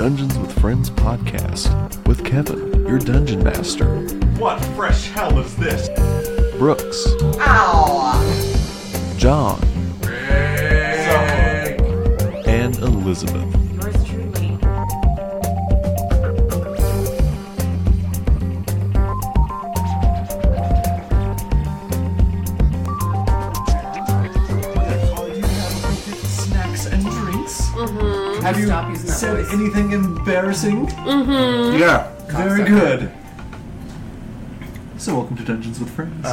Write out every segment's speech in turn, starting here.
Dungeons with Friends podcast with Kevin, your dungeon master. What fresh hell is this? Brooks. Ow! John. And Elizabeth. Yours truly. Snacks and drinks. Mm-hmm. Have you Stop using that said voice. anything embarrassing? Mm-hmm. Yeah. Very good. So welcome to Dungeons with Friends.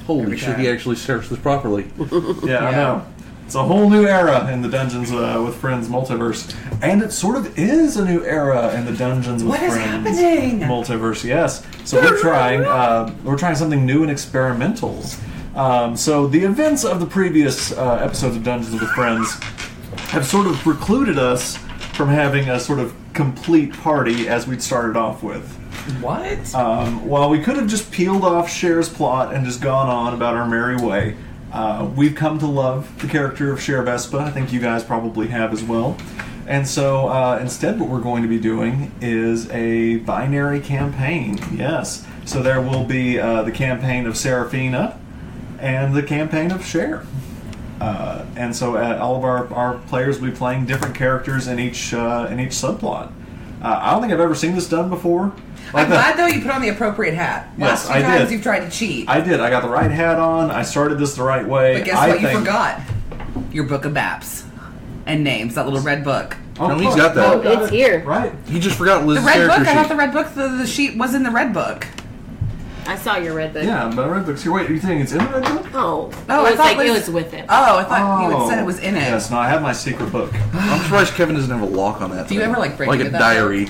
Holy shit, he actually starts this properly. Yeah, I know. It's a whole new era in the Dungeons with Friends multiverse. And it sort of is a new era in the Dungeons with What is Friends happening? multiverse, yes. So we're trying something new and experimental. So the events of the previous episodes of Dungeons with Friends have sort of precluded us from having a sort of complete party as we'd started off with. What? While we could have just peeled off Cher's plot and just gone on about our merry way, we've come to love the character of Cher Vespa. I think you guys probably have as well. And so instead what we're going to be doing is a binary campaign. Yes. So there will be the campaign of Serafina and the campaign of Cher. And so all of our players will be playing different characters in each subplot. I don't think I've ever seen this done before. I'm glad, though, you put on the appropriate hat. Yes, Last I few times did. you've tried to cheat. I did. I got the right hat on. I started this the right way. But guess what you forgot? Your book of maps. And names, that little red book. Oh, No, he's got that. Oh, it's here. Right. He just forgot Liz's The red character book? I thought sheet. the red book, the sheet was in the red book. I saw your red book. Yeah, but red book's here. Wait, you think it's in the red book? Oh, Oh, it I was thought like it Liz- was with it. Oh, I thought you had said it was in it. Yes, no, I have my secret book. I'm surprised Kevin doesn't have a lock on that. Do you thing. ever, like, break like into a that diary?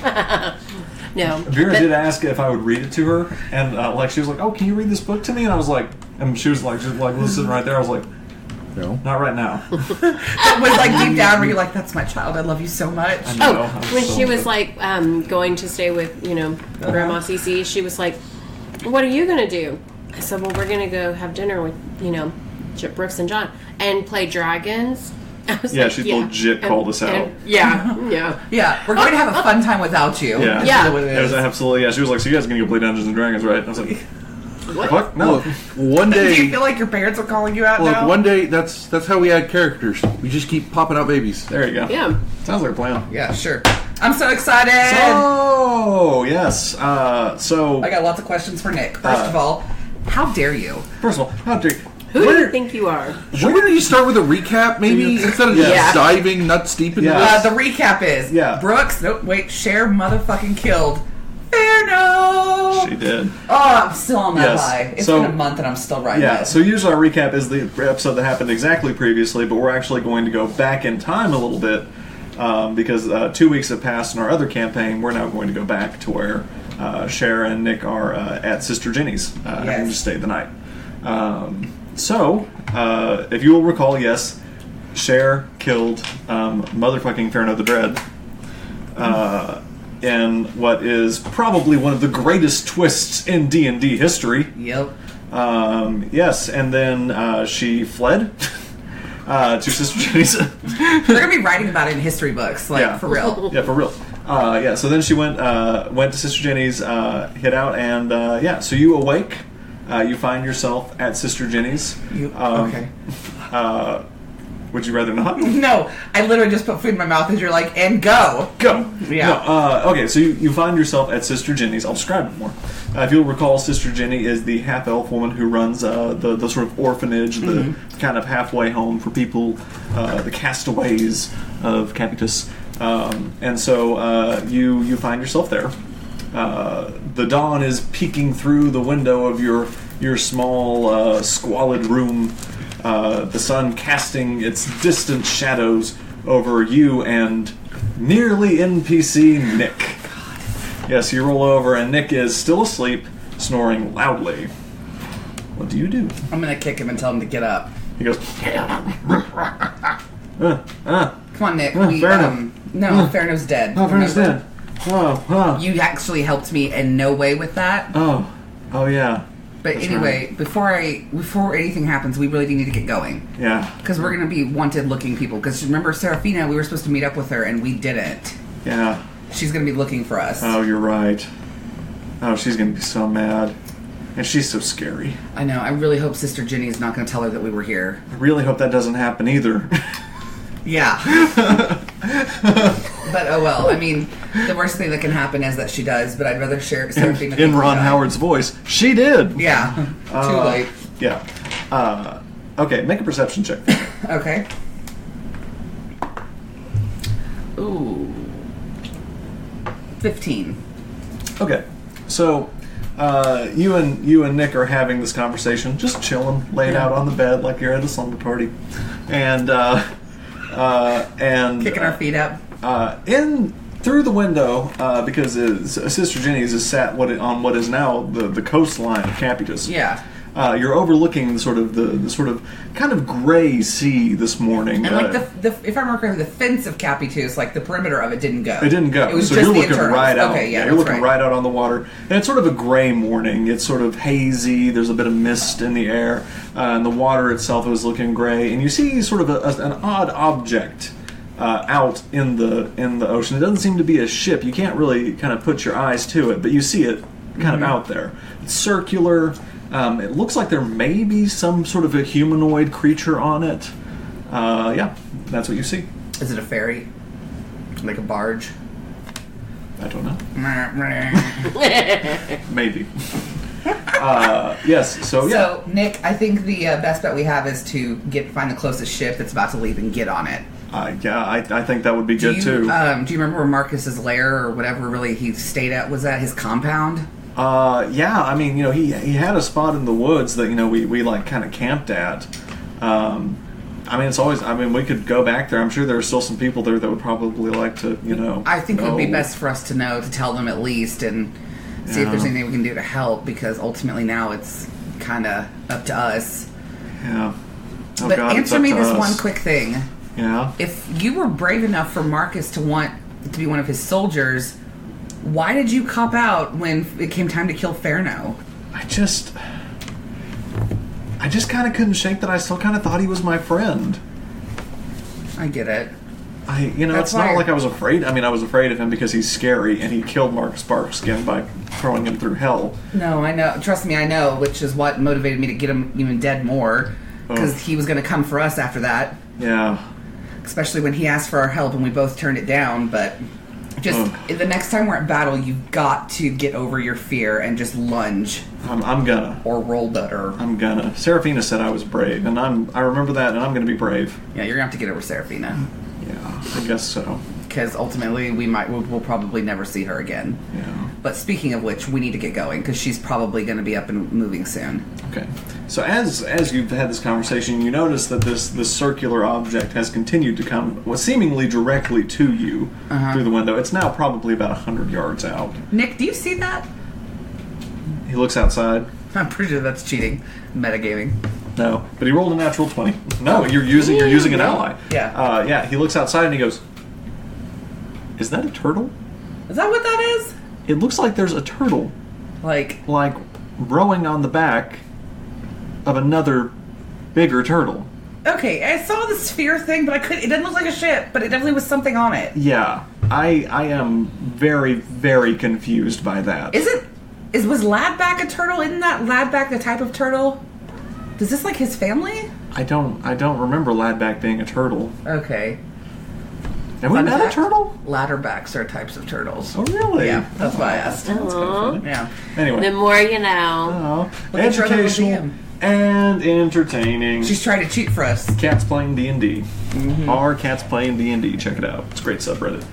No. Vera But- did ask if I would read it to her, and she was like, "Oh, can you read this book to me?" And I was like, and she was like listening right there. I was like, No. "Not right now." It was like deep down where you're like, that's my child, I love you so much. I know. Oh, I'm when so she was upset. like going to stay with, Grandma Cece, she was like, what are you going to do? I said, well, we're going to go have dinner with, Brooks and John and play dragons. I was Yeah, like, she legit called us out. Yeah. Yeah, we're going to have a fun time without you. Yeah, Yeah. What it It was is. absolutely. Yeah, she was like, "So you guys are gonna go play Dungeons and Dragons, right?" And I was like, What? "Fuck no." Look, one Do you day. feel like your parents are calling you out Look, now? one day. That's how we add characters. We just keep popping out babies. There you go. Yeah. Sounds like a plan. Yeah, sure. I'm so excited. Oh yes. So I got lots of questions for Nick. First of all, how dare you? first of all, how dare you? Who do you think you are? Shouldn't you start with a recap, maybe, instead of Yeah. just diving nuts deep into Yeah. this? The recap is Brooks. Nope. Wait. Cher motherfucking killed. Fairno. She did. Oh, I'm still on that Yes. high. It's So- been a month and I'm still riding Yeah, it. so usually our recap is the episode that happened exactly previously, but we're actually going to go back in time a little bit because 2 weeks have passed in our other campaign. We're now going to go back to where Cher and Nick are at Sister Jenny's, having to stay the night. So, if you will recall, yes, Cher killed motherfucking Fairno the Dread in what is probably one of the greatest twists in D&D history. Yep. Yes, and then she fled to Sister Jenny's. They're gonna be writing about it in history books, like Yeah. for real. Yeah, for real. So then she went to Sister Jenny's, hid out, and so you awake. You find yourself at Sister Jenny's. Okay. Would you rather not? No, I literally just put food in my mouth as you're like, and go. Go. Yeah. No, okay, so you find yourself at Sister Jenny's. I'll describe it more. If you'll recall, Sister Jenny is the half-elf woman who runs the sort of orphanage, the kind of halfway home for people, the castaways of Capitus. And so you find yourself there. The dawn is peeking through the window of your small, squalid room. The sun casting its distant shadows over you and nearly NPC Nick. Yes, you roll over and Nick is still asleep, snoring loudly. What do you do? I'm gonna kick him and tell him to get up. He goes, Come on, Nick. Fairno. Fairno's dead. "Oh, Fairno's Remember? dead. Oh, You actually helped me in no way with that. oh, yeah. But That's anyway, before anything happens, we really do need to get going. Yeah. Because we're going to be wanted looking people. Because remember Serafina, we were supposed to meet up with her and we didn't. Yeah. she's going to be looking for us. Oh, you're right. Oh, she's going to be so mad. And she's so scary. I know. I really hope Sister Jenny is not going to tell her that we were here. I really hope that doesn't happen either. Yeah. But oh well. I mean, the worst thing that can happen is that she does, but I'd rather share Seraphina In Ron Howard's voice, she did. Yeah. Too late. Yeah. Okay, make a perception check. Okay. Ooh. 15. Okay, so you and Nick are having this conversation, just chilling, laid out on the bed like you're at a slumber party, and Kicking our feet up. in through the window because Sister Jenny's is sat on what is now the coastline of Capitus. Yeah. You're overlooking the sort of kind of gray sea this morning. And like the if I remember correctly, the fence of Capitus, like the perimeter of it didn't go. It didn't go. It was so just you're the looking internals. right out. Okay, yeah, you're looking right out on the water. And it's sort of a gray morning. It's sort of hazy. There's a bit of mist in the air. And the water itself is looking gray. And you see sort of an odd object out in the ocean. It doesn't seem to be a ship. You can't really kind of put your eyes to it, but you see it kind of out there. It's circular. It looks like there may be some sort of a humanoid creature on it. Yeah, that's what you see. Is it a ferry? Like a barge? I don't know. Maybe. Yes, so yeah. So, Nick, I think the best bet we have is to find the closest ship that's about to leave and get on it. Yeah, I think that would be good too. Do you remember where Marcus's lair or whatever really he stayed at was at? His compound? Yeah, I mean, he had a spot in the woods that, we like kind of camped at. I mean, it's always, we could go back there. I'm sure there are still some people there that would probably like to, I think it would be best for us to know, to tell them at least, and see if there's anything we can do to help, because ultimately now it's kind of up to us. Yeah. Oh, but God, answer me this one quick thing. Yeah? If you were brave enough for Marcus to want to be one of his soldiers, why did you cop out when it came time to kill Ferno? I just kind of couldn't shake that I still kind of thought he was my friend. I get it. It's not like I was afraid. I mean, I was afraid of him because he's scary, and he killed Marcus Barkskin by throwing him through hell. No, I know. Trust me, I know, which is what motivated me to get him even dead more, because he was going to come for us after that. Yeah. Especially when he asked for our help, and we both turned it down, but... Just the next time we're at battle, you've got to get over your fear and just lunge. I'm gonna. Or roll better. I'm gonna. Seraphina said I was brave, and I remember that, and I'm gonna be brave. Yeah, you're gonna have to get over Seraphina. Yeah, I guess so. Because ultimately, we'll probably never see her again. Yeah. But speaking of which, we need to get going, because she's probably going to be up and moving soon. Okay. So as you've had this conversation, you notice that this circular object has continued to come, seemingly directly to you through the window. It's now probably about 100 yards out. Nick, do you see that? He looks outside. I'm pretty sure that's cheating. Metagaming. No, but he rolled a natural 20. No, you're using an ally. Yeah. Yeah, he looks outside and he goes, "Is that a turtle? Is that what that is? It looks like there's a turtle. Like rowing on the back of another bigger turtle." Okay, I saw the sphere thing, but it didn't look like a ship, but it definitely was something on it. Yeah. I am very, very confused by that. Was Ladback a turtle? Isn't that Ladback the type of turtle? Is this like his family? I don't remember Ladback being a turtle. Okay. Have we met a turtle? Ladderbacks are types of turtles. Oh, really? Yeah, that's why I asked. That's kind of funny. Yeah. Anyway. The more you know. Educational and entertaining. She's trying to cheat for us. Cats playing D&D. Our Cats playing D&D. Check it out. It's a great subreddit.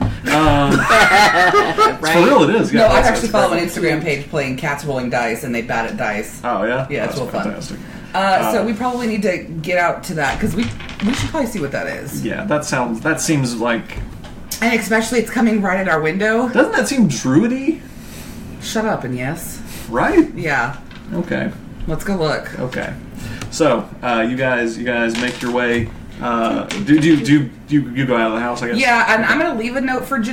Right. For real, it is. Yeah, no, I actually follow an Instagram page playing cats rolling dice, and they bat at dice. Oh, yeah? Yeah, it's real fantastic. Fun. So we probably need to get out to that, because we should probably see what that is. Yeah, that seems like... And especially it's coming right at our window. Doesn't that seem druidy? Shut up and yes. Right? Yeah. Okay. Let's go look. Okay. So, you guys make your way. Do you go out of the house, I guess? Yeah, and I'm going to leave a note for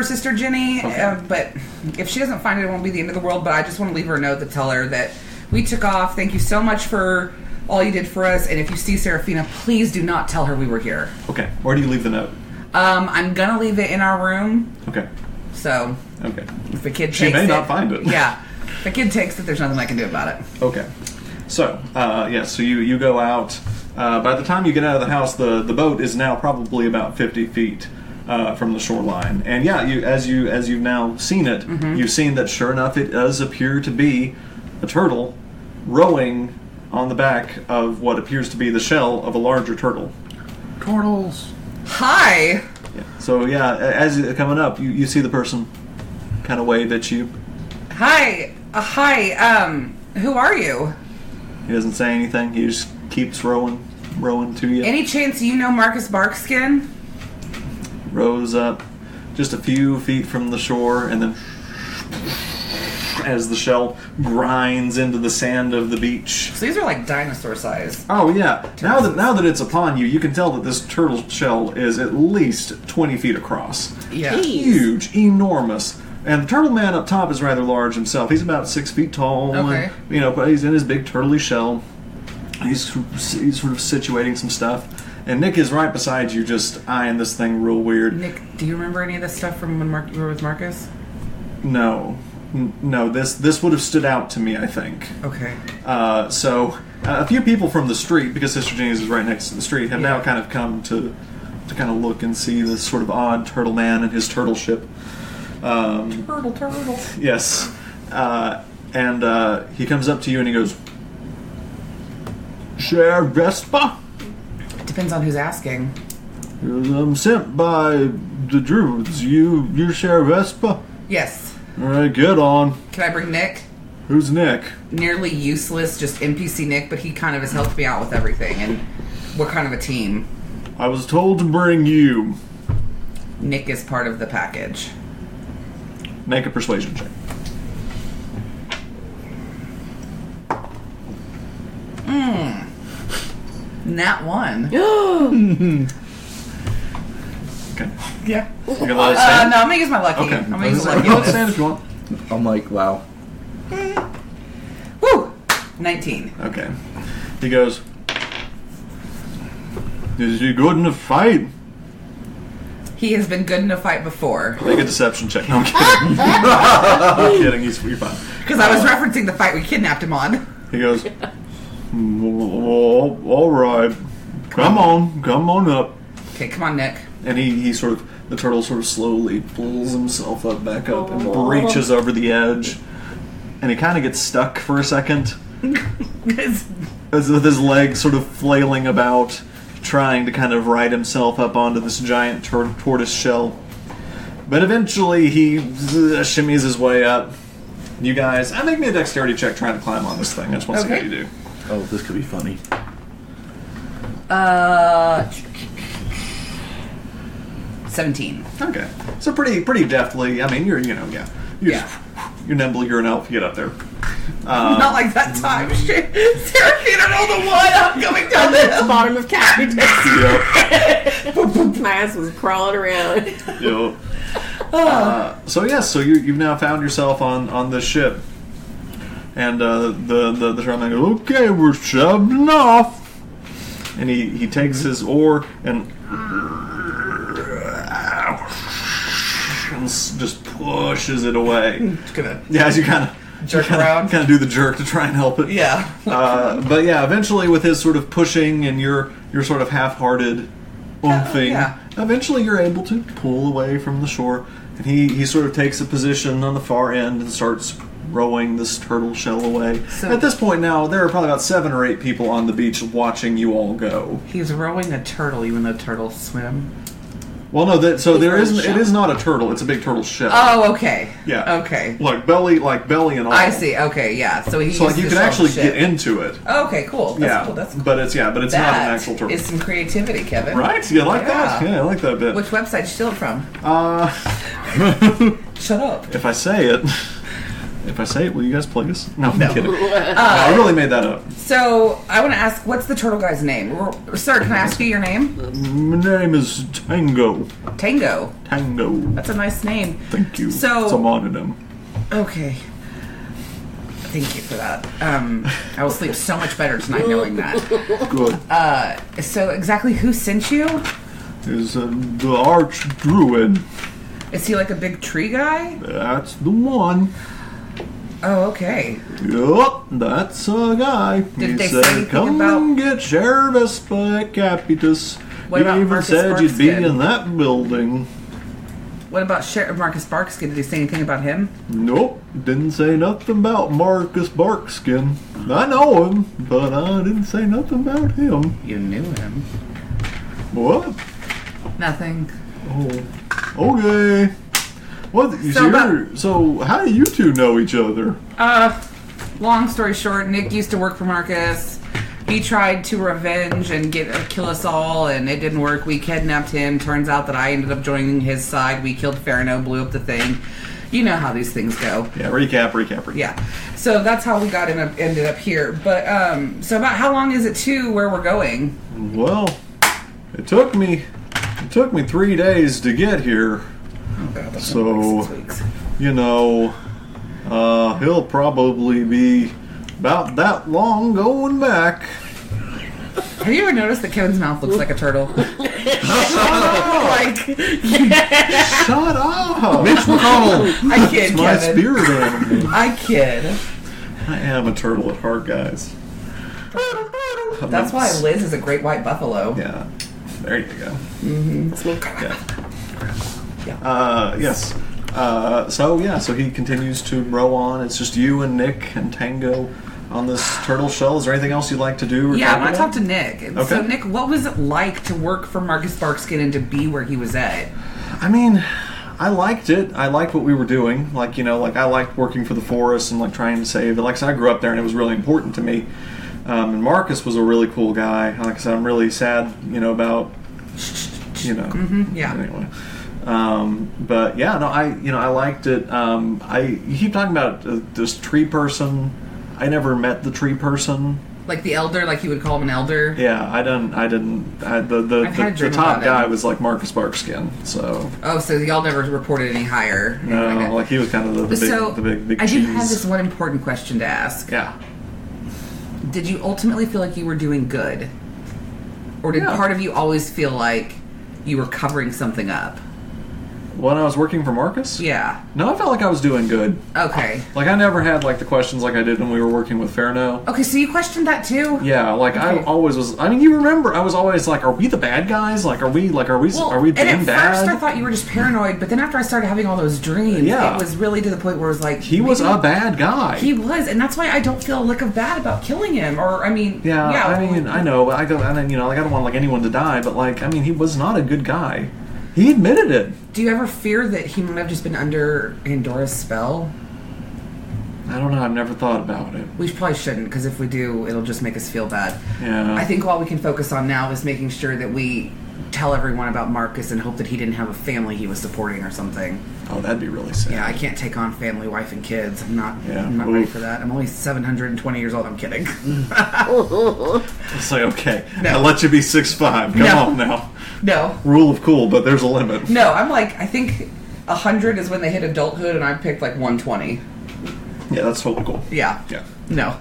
Sister Jenny, Okay. but if she doesn't find it, it won't be the end of the world, but I just want to leave her a note to tell her that we took off. Thank you so much for all you did for us, and if you see Seraphina, please do not tell her we were here. Okay. Where do you leave the note? I'm going to leave it in our room. Okay. So Okay. if a kid takes She may it, not find it. Yeah. If a kid takes it, there's nothing I can do about it. Okay. So, so you go out. By the time you get out of the house, the boat is now probably about 50 feet from the shoreline. And yeah, as you've now seen it, you've seen that sure enough it does appear to be a turtle rowing on the back of what appears to be the shell of a larger turtle. Turtles. Hi! Yeah. So yeah, as you're coming up, you see the person kind of wave at you. Hi! Hi, who are you? He doesn't say anything. He just keeps rowing to you. Any chance you know Marcus Barkskin? Rows up just a few feet from the shore, and then as the shell grinds into the sand of the beach. So these are like dinosaur size. Oh yeah. Now that it's upon you, you can tell that this turtle shell is at least 20 feet across. Yeah. Huge, enormous. And the turtle man up top is rather large himself. He's about 6 feet tall. Okay. And, but he's in his big turtley shell. He's sort of situating some stuff. And Nick is right beside you, just eyeing this thing real weird. Nick, do you remember any of this stuff from when you were with Marcus? No. No, this would have stood out to me, I think. Okay. So a few people from the street, because Sister Jenny's is right next to the street, have now kind of come to kind of look and see this sort of odd turtle man and his turtle ship. Turtle. Yes. And he comes up to you and he goes, Cher Vespa? Depends on who's asking. I'm sent by the Druids. You Cher Vespa? Yes. Alright, get on. Can I bring Nick? Who's Nick? Nearly useless, just NPC Nick, but he kind of has helped me out with everything, and we're kind of a team. I was told to bring you. Nick is part of the package. Make a persuasion check. Nat 1. Okay. Yeah. You gonna let it stand? No, I'm gonna use my lucky. Okay. I'm gonna use my You lucky. can let it stand if you want. I'm like, wow. Woo! 19. Okay. He goes, is he good in a fight? He has been good in a fight before. Make a deception check. No, I'm kidding. I'm kidding. You're fine. Because I was referencing the fight we kidnapped him on. He goes, all right. Come on up. Okay, come on, Nick. And the turtle sort of slowly pulls himself back up and breaches over the edge. And he kind of gets stuck for a second. With his legs sort of flailing about, trying to kind of ride himself up onto this giant tortoise shell. But eventually he shimmies his way up. You guys, make me a dexterity check trying to climb on this thing. I just want to see how you do. Oh, this could be funny. 17. Okay. So pretty deftly. I mean, you're nimble, you're an elf, you get up there. Not like that time. Seraphina rolled a 1. I'm going down the hill. Bottom of cactus. Yep. My ass was crawling around. Yep. So you've now found yourself on this ship. And the turtleman goes, okay, we're shoving off. And he takes his oar and just pushes it away. Yeah, as you kind of jerk around, kind of do the jerk to try and help it. Yeah. But yeah, eventually with his sort of pushing and your sort of half-hearted oomping, eventually you're able to pull away from the shore. And he sort of takes a position on the far end and starts rowing this turtle shell away. So, at this point now, there are probably about 7 or 8 people on the beach watching you all go. He's rowing a turtle, even though turtles swim. Well, no, it is not a turtle. It's a big turtle shell. Oh, okay. Yeah. Okay. Like belly and all. I see. Okay, yeah. So you can actually get into it. Okay, cool. That's cool. That's cool. But it's not an actual turtle. It's some creativity, Kevin. Right? You like that? Yeah, I like that bit. Which website did you steal it from? Shut up. If I say it, will you guys play us? No, I'm kidding. I really made that up. So, I want to ask, what's the turtle guy's name? Sir, can I ask you your name? My name is Tango. Tango. That's a nice name. Thank you. So, it's a mononym. Okay. Thank you for that. I will sleep so much better tonight knowing that. Good. So, exactly who sent you? Is the Archdruid. Is he like a big tree guy? That's the one. Oh, okay. Yup, that's a guy. Did they say said, anything come about- and get Cher Vespa at Capitus. What He about even Marcus said you'd be Barkskin? in that building. What about Marcus Barkskin? Did he say anything about him? Nope, didn't say nothing about Marcus Barkskin. I know him, but I didn't say nothing about him. You knew him. What? Nothing. Oh, okay. What? So how do you two know each other? Long story short, Nick used to work for Marcus. He tried to revenge and kill us all, and it didn't work. We kidnapped him. Turns out that I ended up joining his side. We killed Farno, blew up the thing. You know how these things go. Yeah, recap. Yeah. So that's how we ended up here. But so about how long is it to where we're going? Well, it took me 3 days to get here. Oh God, that's So, like 6 weeks. You know, he'll probably be about that long going back. Have you ever noticed that Kevin's mouth looks like a turtle? Like, Shut up! Mitch McConnell. I kid, It's my Kevin. spirit animal. I kid. I am a turtle at heart, guys. That's why Liz is a great white buffalo. Yeah, there you go. It's me. Yeah. Yes. So he continues to row on. It's just you and Nick and Tango on this turtle shell. Is there anything else you'd like to do? Yeah, I want to talk to Nick. Okay. So, Nick, what was it like to work for Marcus Barkskin and to be where he was at? I mean, I liked it. I liked what we were doing. Like, you know, like I liked working for the forest and like trying to save it. Like, so I grew up there and it was really important to me. And Marcus was a really cool guy. Like I said, I'm really sad, you know, about, you know. Yeah. Anyway. But yeah, no, I liked it. You keep talking about this tree person. I never met the tree person. Like the elder, like you would call him an elder? Yeah, I didn't. The top guy was like Marcus Barkskin. So. Oh, so y'all never reported any higher? No, like he was kind of the big I do cheese. have this one important question to ask. Yeah. Did you ultimately feel like you were doing good? Or did Yeah. part of you always feel like you were covering something up? When I was working for Marcus? Yeah. No, I felt like I was doing good. Okay. Like, I never had, like, the questions like I did when we were working with Farno. Okay, so you questioned that too? Yeah, like, I Okay. always was... I mean, you remember, I was always like, are we the bad guys? Like, are we being and at bad? first I thought you were just paranoid, but then after I started having all those dreams, Yeah. it was really to the point where it was like... He was maybe a bad guy. He was, and that's why I don't feel a lick of bad about killing him, or, I mean... Yeah, I mean, I know, but I don't want, like, anyone to die, but, like, I mean, he was not a good guy. He admitted it. Do you ever fear that he might have just been under Andora's spell? I don't know, I've never thought about it. We probably shouldn't, because if we do, it'll just make us feel bad. Yeah. I think all we can focus on now is making sure that we tell everyone about Marcus and hope that he didn't have a family he was supporting or something. Oh, that'd be really sad. Yeah, I can't take on family, wife, and kids. I'm not Yeah. ready Oof. for that. I'm only 720 years old. I'm kidding. It's like, okay, No. I'll let you be 6'5". Come No. on now. No. Rule of cool, but there's a limit. No, I'm like, I think 100 is when they hit adulthood, and I picked like 120. Yeah, that's totally cool. Yeah. Yeah. No.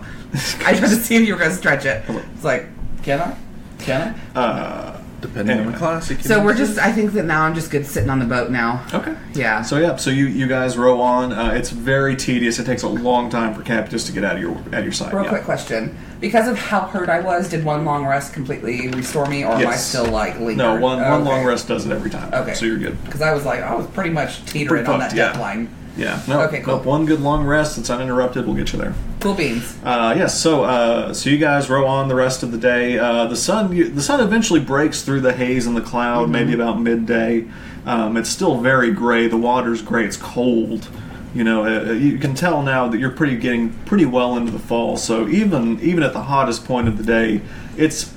I tried to see if you were going to stretch it. It's like, can I? Can I? Depending on Anyway. the class. you can So we're use just, it. I think that now I'm just good sitting on the boat now. Okay. Yeah. So you guys row on. It's very tedious. It takes a long time for Capitus to get out of your side. Real yeah. quick question. Because of how hurt I was, did one long rest completely restore me, or am I Yes. still like lingering? No, one long rest does it every time. Okay. So you're good. Because I was like, I was pretty much teetering Pretty on that fucked, yeah. death line. Yeah. No. Okay, cool. Nope, one good long rest that's uninterrupted will get you there. Cool beans. Yes. So you guys row on the rest of the day. The sun eventually breaks through the haze and the cloud, maybe about midday. It's still very gray. The water's gray. It's cold. You know, you can tell now that you're getting pretty well into the fall. So even at the hottest point of the day, it's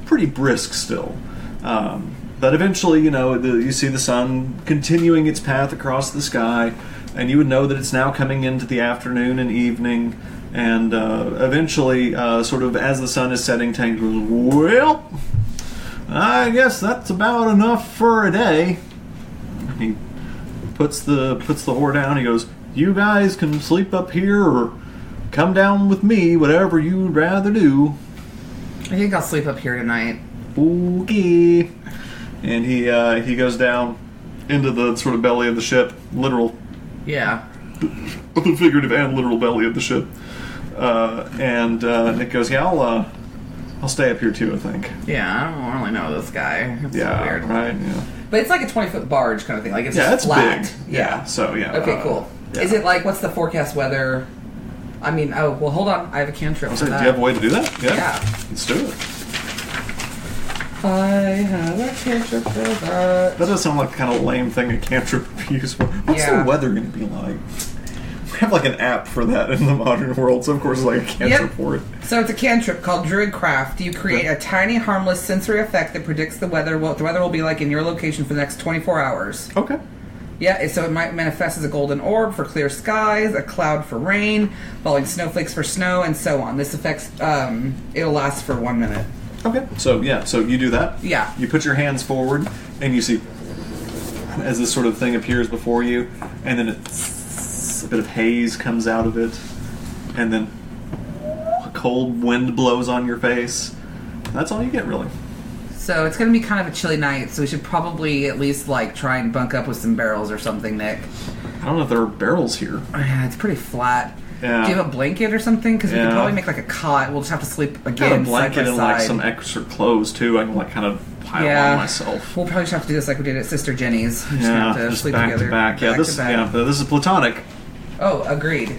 pretty brisk still. But eventually, you know, you see the sun continuing its path across the sky, and you would know that it's now coming into the afternoon and evening. And eventually, sort of as the sun is setting, Tank goes, "Well, I guess that's about enough for a day." He puts the oar down. He goes, "You guys can sleep up here or come down with me, whatever you'd rather do." I think I'll sleep up here tonight. Okay. And he goes down, into the sort of belly of the ship, literal, Yeah. the figurative and literal belly of the ship. And Nick goes, "Yeah, I'll stay up here too, I think." Yeah, I don't really know this guy. It's Yeah, so weird. right. Yeah, But it's like a 20-foot barge kind of thing. Like it's yeah, just it's flat. big. Yeah. So yeah. Okay, cool. yeah. Is it like, what's the forecast weather? I mean, oh, well, hold on. I have a cantrip for Do you that. have a way to do that? Yeah. Let's do it. I have a cantrip for that. That does sound like the kind of lame thing a cantrip would use for. What's Yeah. the weather going to be like? We have like an app for that in the modern world, so of course it's like a cantrip for it. So it's a cantrip called Druidcraft. You create a tiny, harmless sensory effect that predicts the weather, what the weather will be like in your location for the next 24 hours. Okay. Yeah, so it might manifest as a golden orb for clear skies, a cloud for rain, falling snowflakes for snow, and so on. This affects, it'll last for 1 minute. Okay. So yeah, so you do that. Yeah. You put your hands forward, and you see as this sort of thing appears before you, and then a bit of haze comes out of it, and then a cold wind blows on your face. That's all you get, really. So it's going to be kind of a chilly night, so we should probably at least, like, try and bunk up with some barrels or something, Nick. I don't know if there are barrels here. Yeah, it's pretty flat. Yeah. Do you have a blanket or something? Because we could Yeah. probably make, like, a cot. We'll just have to sleep Got again a blanket side by and like side. some extra clothes too. I can like kind of pile Yeah. on myself. We'll probably just have to do this like we did at Sister Jenny's. We Yeah, have to just sleep back together. to back. Yeah, back this to back. yeah, this is platonic. Oh, agreed.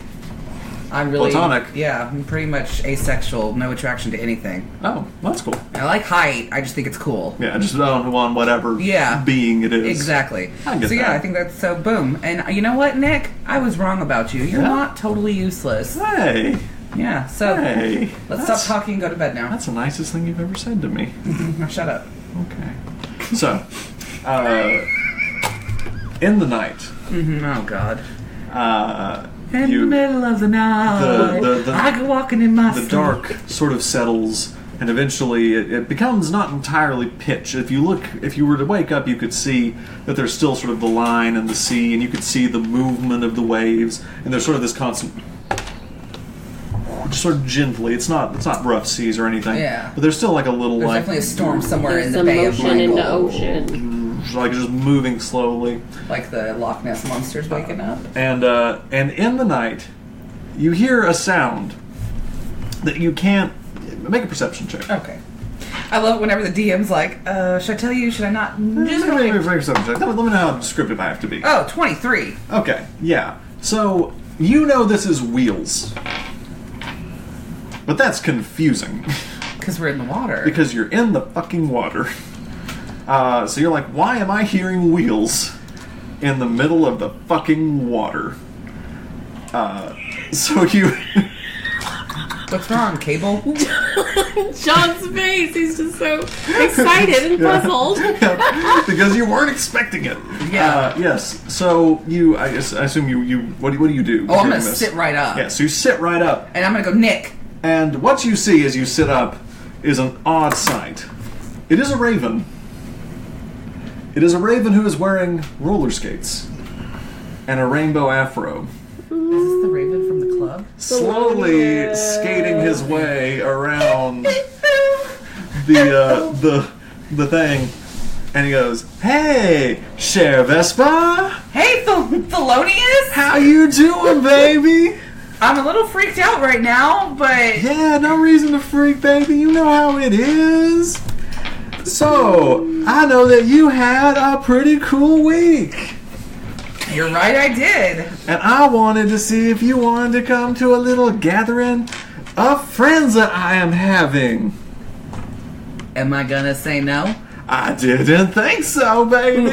I'm really Platonic. Yeah, I'm pretty much asexual. No attraction to anything. Oh, well, that's cool. I like height. I just think it's cool. Yeah, just on whatever Yeah. being it is. Exactly. I get so yeah, that. I think that's so. Boom. And you know what, Nick? I was wrong about you. You're Yeah? not totally useless. Hey, Yeah. So hey. let's That's- stop talking and go to bed now. That's the nicest thing you've ever said to me. Now shut up. Okay. So, in the night, Oh God. In the you middle of the night, the- I go walking in my the sleep. dark sort of settles, and eventually it becomes not entirely pitch. If you were to wake up, you could see that there's still sort of the line and the sea, and you could see the movement of the waves, and there's sort of this constant, just sort of gently. It's not rough seas or anything. Yeah. But there's still like a little There's like definitely a storm somewhere There's in the some Bay of motion in the Bengal. ocean. like just moving slowly. Like the Loch Ness monsters waking up. And in the night, you hear a sound that you can't make a perception check. Okay. I love it whenever the DM's like, should I tell you? Should I not? Just Make really- a perception check. Let me know how descriptive I have to be. Oh, 23. Okay, yeah. So you know this is wheels, but that's confusing Because we're in the water. because you're in the fucking water. So you're like, why am I hearing wheels in the middle of the fucking water? So you. What's wrong, Cable? John's face, he's just so excited and puzzled. Because you weren't expecting it. Yeah. Yes. So I assume you. What do you do? Oh, I'm going during to this? sit right up. Yeah. So you sit right up, And I'm going to go, Nick. and what you see as you sit up is an odd sight. It is a raven. It is a raven who is wearing roller skates and a rainbow afro, Is this the Raven from the club? slowly skating his way around the thing, and he goes, "Hey, Cher Vespa, Hey, Thelonious! how you doing, baby?" I'm a little freaked out right now, but Yeah, no reason to freak, baby. You know how it is. So, I know that you had a pretty cool week. you're right, I did. And I wanted to see if you wanted to come to a little gathering of friends that I am having. Am I going to say no? I didn't think so, baby.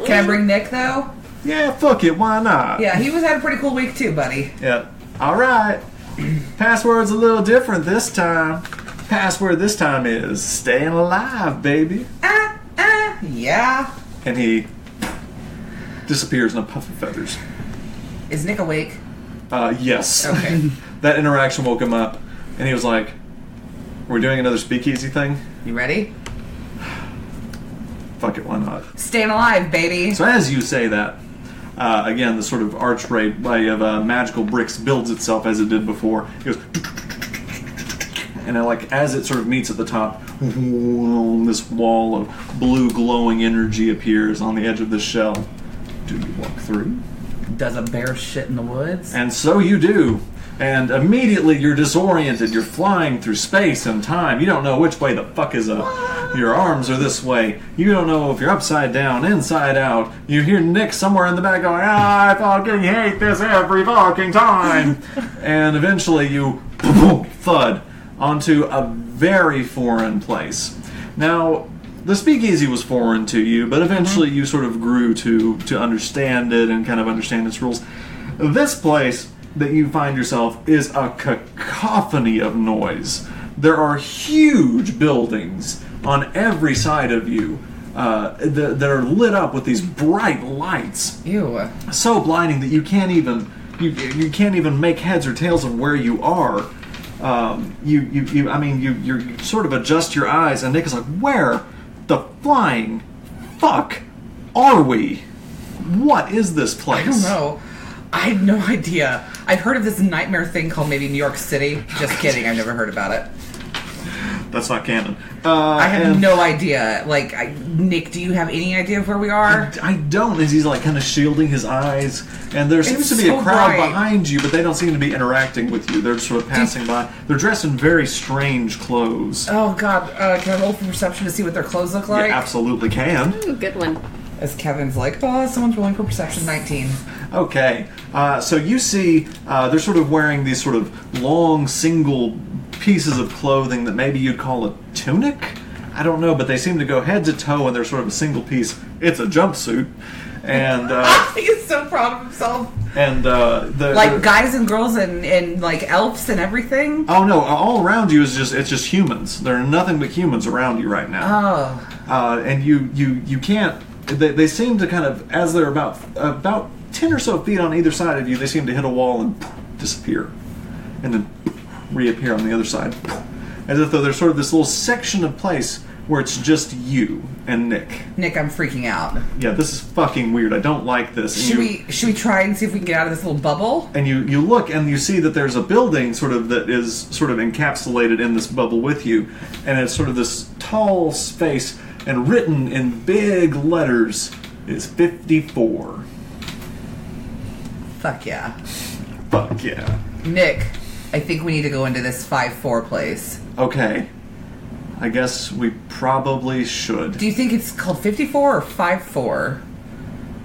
Can I bring Nick, though? Yeah, fuck it, why not? Yeah, he had a pretty cool week, too, buddy. Yeah. Alright. Password's a little different this time. Password this time is staying alive, baby. Yeah. And he disappears in a puff of feathers. Is Nick awake? Yes. Okay. That interaction woke him up, and he was like, "We're doing another speakeasy thing? You ready? Fuck it, why not?" Staying alive, baby. So as you say that, again, the sort of archway of magical bricks builds itself as it did before. It goes, And as it sort of meets at the top, this wall of blue glowing energy appears on the edge of the shell. Do you walk through? Does a bear shit in the woods? And so you do. And immediately you're disoriented. You're flying through space and time. You don't know which way the fuck is up. Your arms are this way. You don't know if you're upside down, inside out. You hear Nick somewhere in the back going, I fucking hate this every fucking time. And eventually you thud onto a very foreign place. Now, the speakeasy was foreign to you, but eventually you sort of grew to understand it and kind of understand its rules. This place that you find yourself is a cacophony of noise. There are huge buildings on every side of you that are lit up with these bright lights. Ew. So blinding that you can't even make heads or tails of where you are. You sort of adjust your eyes, and Nick is like, where the flying fuck are we? What is this place? I don't know. I have no idea. I've heard of this nightmare thing called maybe New York City. Just kidding. I've never heard about it. That's not canon. I have no idea. Nick, do you have any idea of where we are? I don't. As he's kind of shielding his eyes, and there seems to be a crowd behind you, but they don't seem to be interacting with you. They're sort of passing by. They're dressed in very strange clothes. Oh God! Can I roll for perception to see what their clothes look like? You absolutely can. Ooh, good one. As Kevin's like, someone's rolling for perception. 19. Okay, so you see they're sort of wearing these sort of long single pieces of clothing that maybe you'd call a tunic? I don't know, but they seem to go head to toe and they're sort of a single piece. It's a jumpsuit. And he's so proud of himself. And guys and girls and elves and everything? Oh no, all around you is just humans. There are nothing but humans around you right now. Oh. And you can't. They seem to kind of, as they're about 10 or so feet on either side of you, they seem to hit a wall and disappear, and then reappear on the other side, as if though there's sort of this little section of place where it's just you and Nick. Nick, I'm freaking out. Yeah, this is fucking weird. I don't like this. Should we try and see if we can get out of this little bubble? And you look and you see that there's a building that is sort of encapsulated in this bubble with you, and it's sort of this tall space, and written in big letters is 54. Fuck yeah. Fuck yeah. Nick, I think we need to go into this 5-4 place. Okay. I guess we probably should. Do you think it's called 54 or 5-4?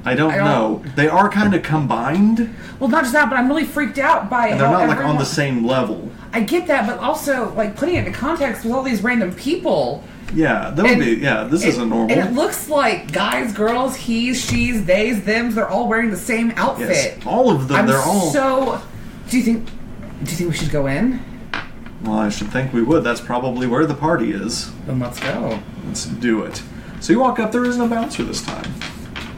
I don't know. They are kind of combined. Well, not just that, but I'm really freaked out by and they're not on the same level. I get that, but also putting it into context with all these random people. Yeah, this isn't normal. And it looks like guys, girls, he's, she's, theys, thems, they're all wearing the same outfit. Yes, all of them, Do you think we should go in? Well, I should think we would. That's probably where the party is. Then let's go. Let's do it. So you walk up, there isn't a bouncer this time.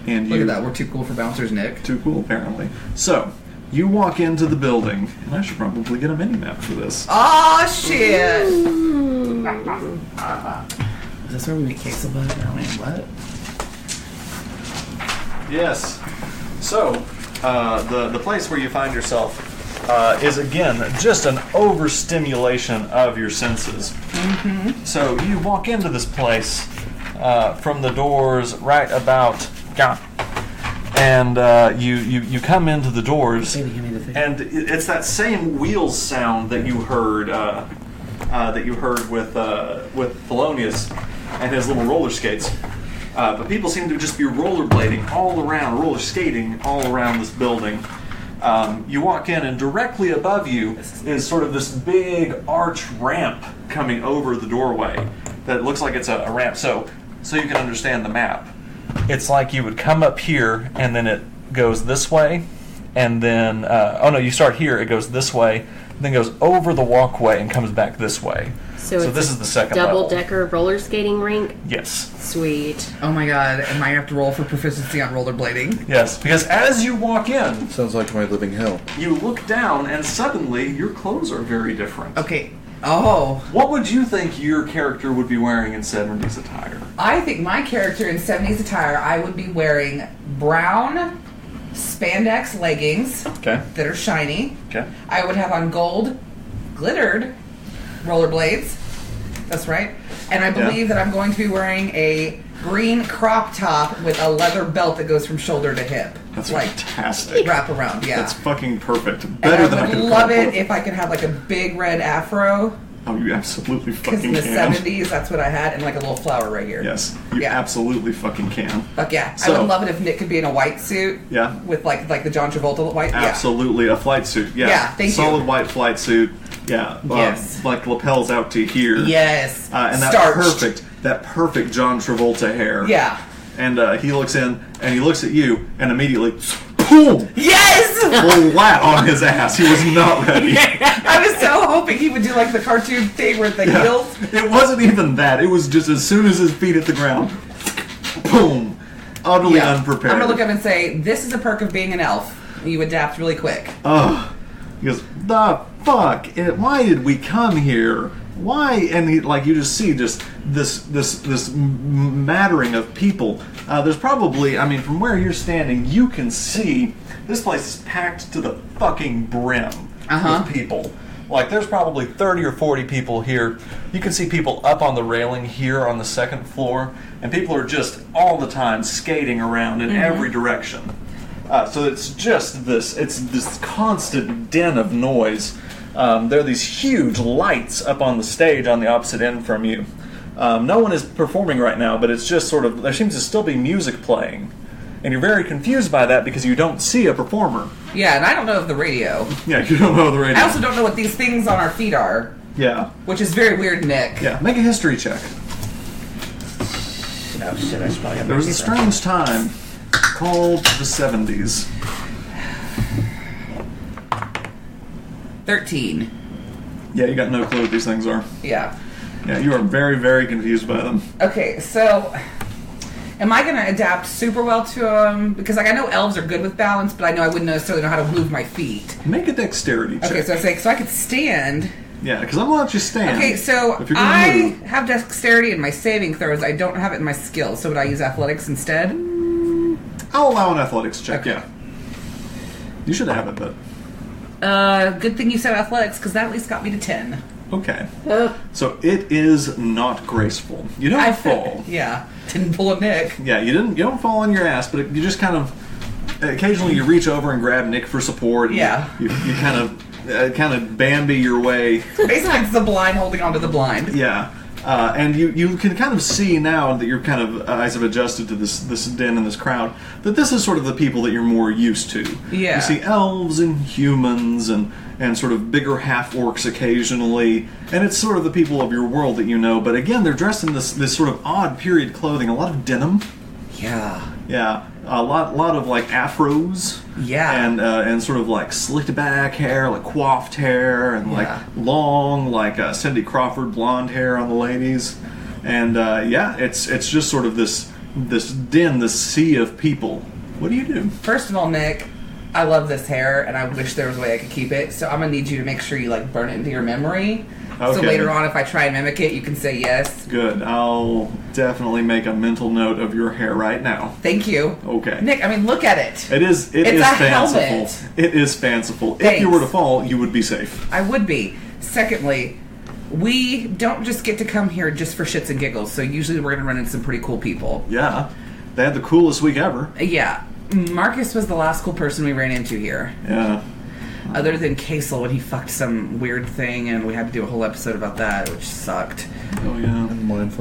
And Look at that, we're too cool for bouncers, Nick. Too cool, apparently. So, you walk into the building, and I should probably get a mini-map for this. Oh shit! Is this where we make queso butter? I mean, what? Yes. So, the place where you find yourself is, again, just an overstimulation of your senses. Mm-hmm. So, you walk into this place from the doors right about... And you come into the doors, and it's that same wheels sound that you heard with Thelonious and his little roller skates. But people seem to just be rollerblading all around, roller skating all around this building. You walk in, and directly above you is sort of this big arch ramp coming over the doorway that looks like it's a ramp. So you can understand the map. It's like you would come up here, and then it goes this way, and then you start here. It goes this way, then goes over the walkway and comes back this way. So this is the second level. Double-decker roller skating rink? Yes. Sweet. Oh my god, and I have to roll for proficiency on rollerblading? Yes, because as you walk in... Sounds like my living hell. You look down, and suddenly your clothes are very different. Okay. Oh. What would you think your character would be wearing in 70s attire? I think my character in 70s attire, I would be wearing brown spandex leggings that are shiny. Okay. I would have on gold glittered rollerblades. That's right. And I believe that I'm going to be wearing a green crop top with a leather belt that goes from shoulder to hip. That's fantastic. Wrap around, yeah. That's fucking perfect. Better than I could would love it if I could have like a big red afro. Oh, you absolutely Because fucking in the can. 70s, that's what I had, and like a little flower right here. Yes, you absolutely fucking can. Fuck yeah. So, I would love it if Nick could be in a white suit. Yeah. With like the John Travolta white. Absolutely, a flight suit. Yeah, Yeah, thank you. Solid white flight suit. Yeah. Yes. Like lapels out to here. Yes. And that Starched. perfect John Travolta hair. Yeah. And he looks in, and he looks at you, and immediately, boom! Yes! Flat on his ass. He was not ready. I was so hoping he would do like the cartoon thing with the heels. It wasn't even that. It was just as soon as his feet hit the ground, boom! Utterly unprepared. I'm gonna look up and say, this is a perk of being an elf. You adapt really quick. He goes, the fuck? Why did we come here? Why? And he, like, you just see just this mattering of people. There's probably, I mean, from where you're standing, you can see this place is packed to the fucking brim with people. Like, there's probably 30 or 40 people here. You can see people up on the railing here on the second floor, and people are just all the time skating around in every direction. So it's just it's this constant din of noise. There are these huge lights up on the stage on the opposite end from you. No one is performing right now, but it's just sort of, there seems to still be music playing. And you're very confused by that because you don't see a performer. Yeah, and I don't know of the radio. Yeah, you don't know the radio. I also don't know what these things on our feet are. Yeah. Which is very weird, Nick. Yeah, make a history check. Oh shit, I should probably have There was a strange time called the 70s. 13. Yeah, you got no clue what these things are. Yeah. Yeah, you are very, very confused by them. Okay, so am I going to adapt super well to them? Because like I know elves are good with balance, but I know I wouldn't necessarily know how to move my feet. Make a dexterity check. Okay, so I say, so I could stand. Yeah, because I'm going to let you stand. Okay, so if you're gonna move. have dexterity in my saving throws. I don't have it in my skills. So would I use athletics instead? I'll allow an athletics check, yeah. You should have it, but... Good thing you said athletics, because that at least got me to 10. Okay. So it is not graceful. You don't fall. Yeah. Didn't pull a Nick. Yeah, you don't fall on your ass, but you just kind of... Occasionally you reach over and grab Nick for support. Yeah. You kind of Bambi your way. Basically, it's the blind holding onto the blind. Yeah. And you can kind of see now that your kind of eyes have adjusted to this din and this crowd, that this is sort of the people that you're more used to. Yeah. You see elves and humans and sort of bigger half-orcs occasionally, and it's sort of the people of your world that you know, but again, they're dressed in this sort of odd period clothing, a lot of denim. Yeah. Yeah. A lot of like afros. Yeah. And sort of like slicked back hair, like coiffed hair, and like long, like Cindy Crawford blonde hair on the ladies. And it's just sort of this din, this sea of people. What do you do? First of all, Nick, I love this hair, and I wish there was a way I could keep it. So I'm gonna need you to make sure you like burn it into your memory. Okay. So later on, if I try and mimic it, you can say yes. Good. I'll definitely make a mental note of your hair right now. Thank you. Okay. Nick, I mean, look at it. It is It's a fanciful. helmet. It is fanciful. Thanks. If you were to fall, you would be safe. I would be. Secondly, we don't just get to come here just for shits and giggles. So usually we're going to run into some pretty cool people. Yeah. They had the coolest week ever. Yeah. Marcus was the last cool person we ran into here. Yeah. Other than Casel when he fucked some weird thing, and we had to do a whole episode about that, which sucked. Oh, yeah.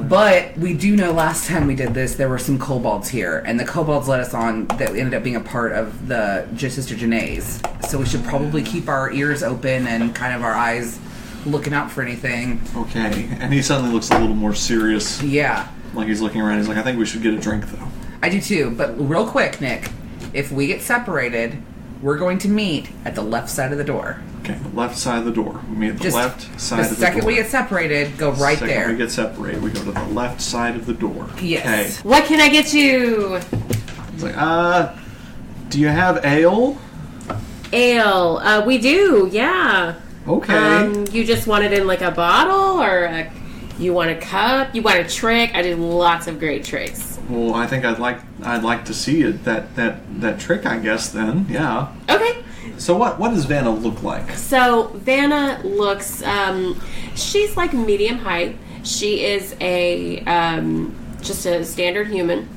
But we do know last time we did this, there were some kobolds here, and the kobolds let us on that ended up being a part of the Sister Janae's. So we should probably keep our ears open and kind of our eyes looking out for anything. Okay. And he suddenly looks a little more serious. Yeah. Like he's looking around. He's like, I think we should get a drink, though. I do too, but real quick, Nick, if we get separated, we're going to meet at the left side of the door. Okay, the left side of the door. We meet at the Just left side of the door. The second we get separated, go right the second there. we get separated, we go to the left side of the door. Yes. Okay. What can I get you? It's like, do you have ale? Ale. We do, yeah. Okay. You just want it in like a bottle, or you want a cup? You want a trick? I do lots of great tricks. Well, I think I'd like to see it that trick, I guess. Then, yeah. Okay. So what does Vanna look like? So Vanna looks, she's like medium height. She is a just a standard human.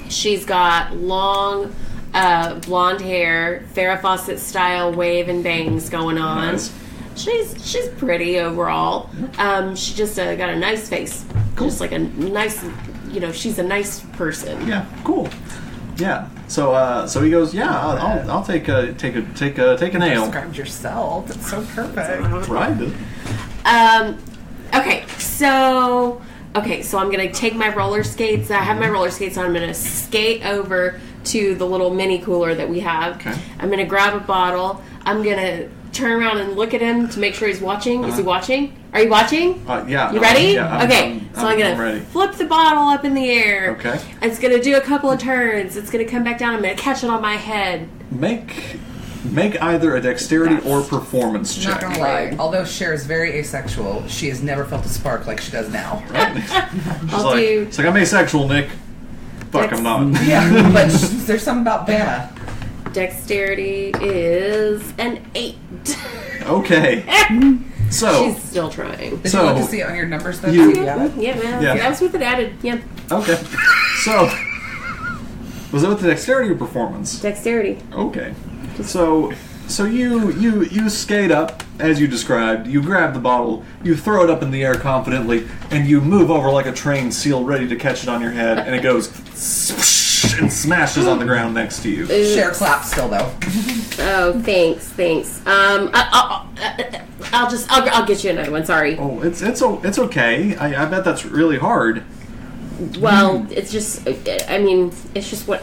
She's got long blonde hair, Farrah Fawcett style wave and bangs going on. Nice. She's pretty overall. She just got a nice face. Cool. Just like a nice, she's a nice person. Yeah, cool. Yeah. So he goes, yeah, I'll take a nail. Described yourself. It's so perfect. Right. Okay, so I'm gonna take my roller skates. I have my roller skates on. I'm gonna skate over to the little mini cooler that we have. Okay. I'm gonna grab a bottle. I'm gonna turn around and look at him to make sure he's watching. Is he watching? Are you watching? Yeah. You ready? Yeah, I'm gonna ready. flip the bottle up in the air. Okay. It's gonna do a couple of turns. It's gonna come back down. I'm gonna catch it on my head. Make either a dexterity or performance Not check. gonna lie, although Cher is very asexual, she has never felt a spark like she does now. It's like I'm asexual, Nick. Fuck, I'm not. Yeah, but there's something about Vanna. Dexterity is an 8. Okay. So She's still trying. Did you look to see it on your numbers though? Yeah, man. Yeah. That was with it added. Yeah. okay. So was it with the dexterity or performance? Dexterity. Okay. So you skate up as you described. You grab the bottle, you throw it up in the air confidently, and you move over like a trained seal, ready to catch it on your head. And it goes and smashes on the ground next to you. Cher claps still though. Oh, thanks. I'll get you another one. Sorry. Oh, it's okay. I bet that's really hard. Well, it's just. I mean, it's just what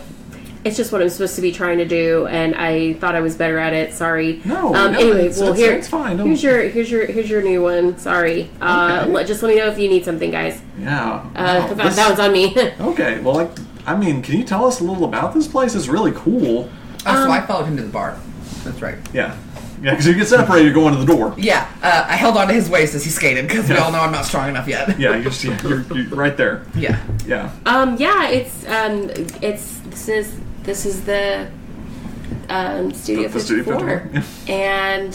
I'm supposed to be trying to do, and I thought I was better at it. Sorry. No. Anyway, it's fine. Don't- here's your new one. Sorry. Okay. Just let me know if you need something, guys. Yeah. Wow, That one's on me. Okay. Well, can you tell us a little about this place? It's really cool. Oh, so I followed him to the bar. That's right. Yeah. Yeah, because you get separated going to the door. Yeah, I held on to his waist as he skated because we all know I'm not strong enough yet. Yeah, you're right there. Yeah. Yeah. This is the Studio The Studio 54, 54. And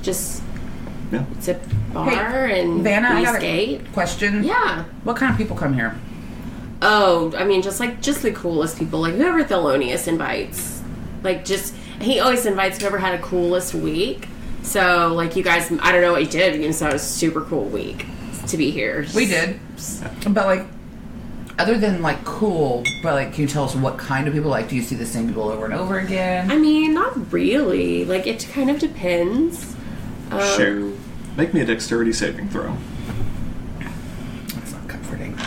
just Yeah. it's a bar and Vanna, we I got skate. a question. Yeah. What kind of people come here? Oh, I mean, just the coolest people, like whoever Thelonious invites. He always invites whoever had a coolest week. So, like, you guys, I don't know what you did. You just thought it was a super cool week to be here. We did. But, like, other than, like, cool, but, like, can you tell us what kind of people? Like, do you see the same people over and over again? I mean, not really. Like, it kind of depends. Sure. Make me a dexterity saving throw. That's not comforting.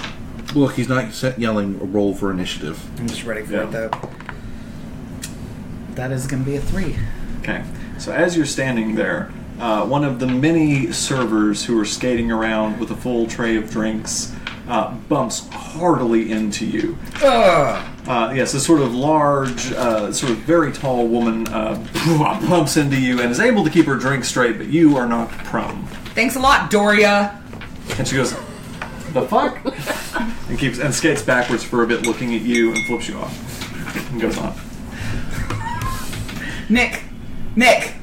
Look, he's not yelling roll for initiative. I'm just ready for Yeah. it, though. That is going to be a 3. Okay. So as you're standing there, one of the many servers who are skating around with a full tray of drinks bumps heartily into you. Yes, this sort of large, sort of very tall woman bumps into you and is able to keep her drink straight, but you are knocked prone. Thanks a lot, Doria. And she goes, "The fuck?" and skates backwards for a bit, looking at you, and flips you off. And goes on. Nick!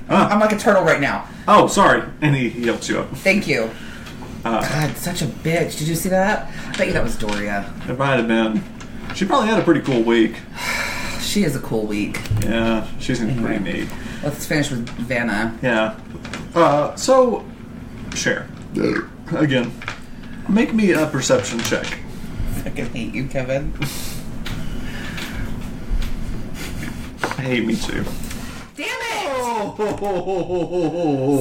I'm like a turtle right now. Oh, sorry. And he helps you up. Thank you. God, such a bitch. Did you see that? I bet you that was Doria. It might have been. She probably had a pretty cool week. She is a cool week. Yeah, she seems pretty neat. Let's finish with Vanna. Yeah. So, Cher. Again, make me a perception check. I fucking hate you, Kevin. I hate me too. Damn it!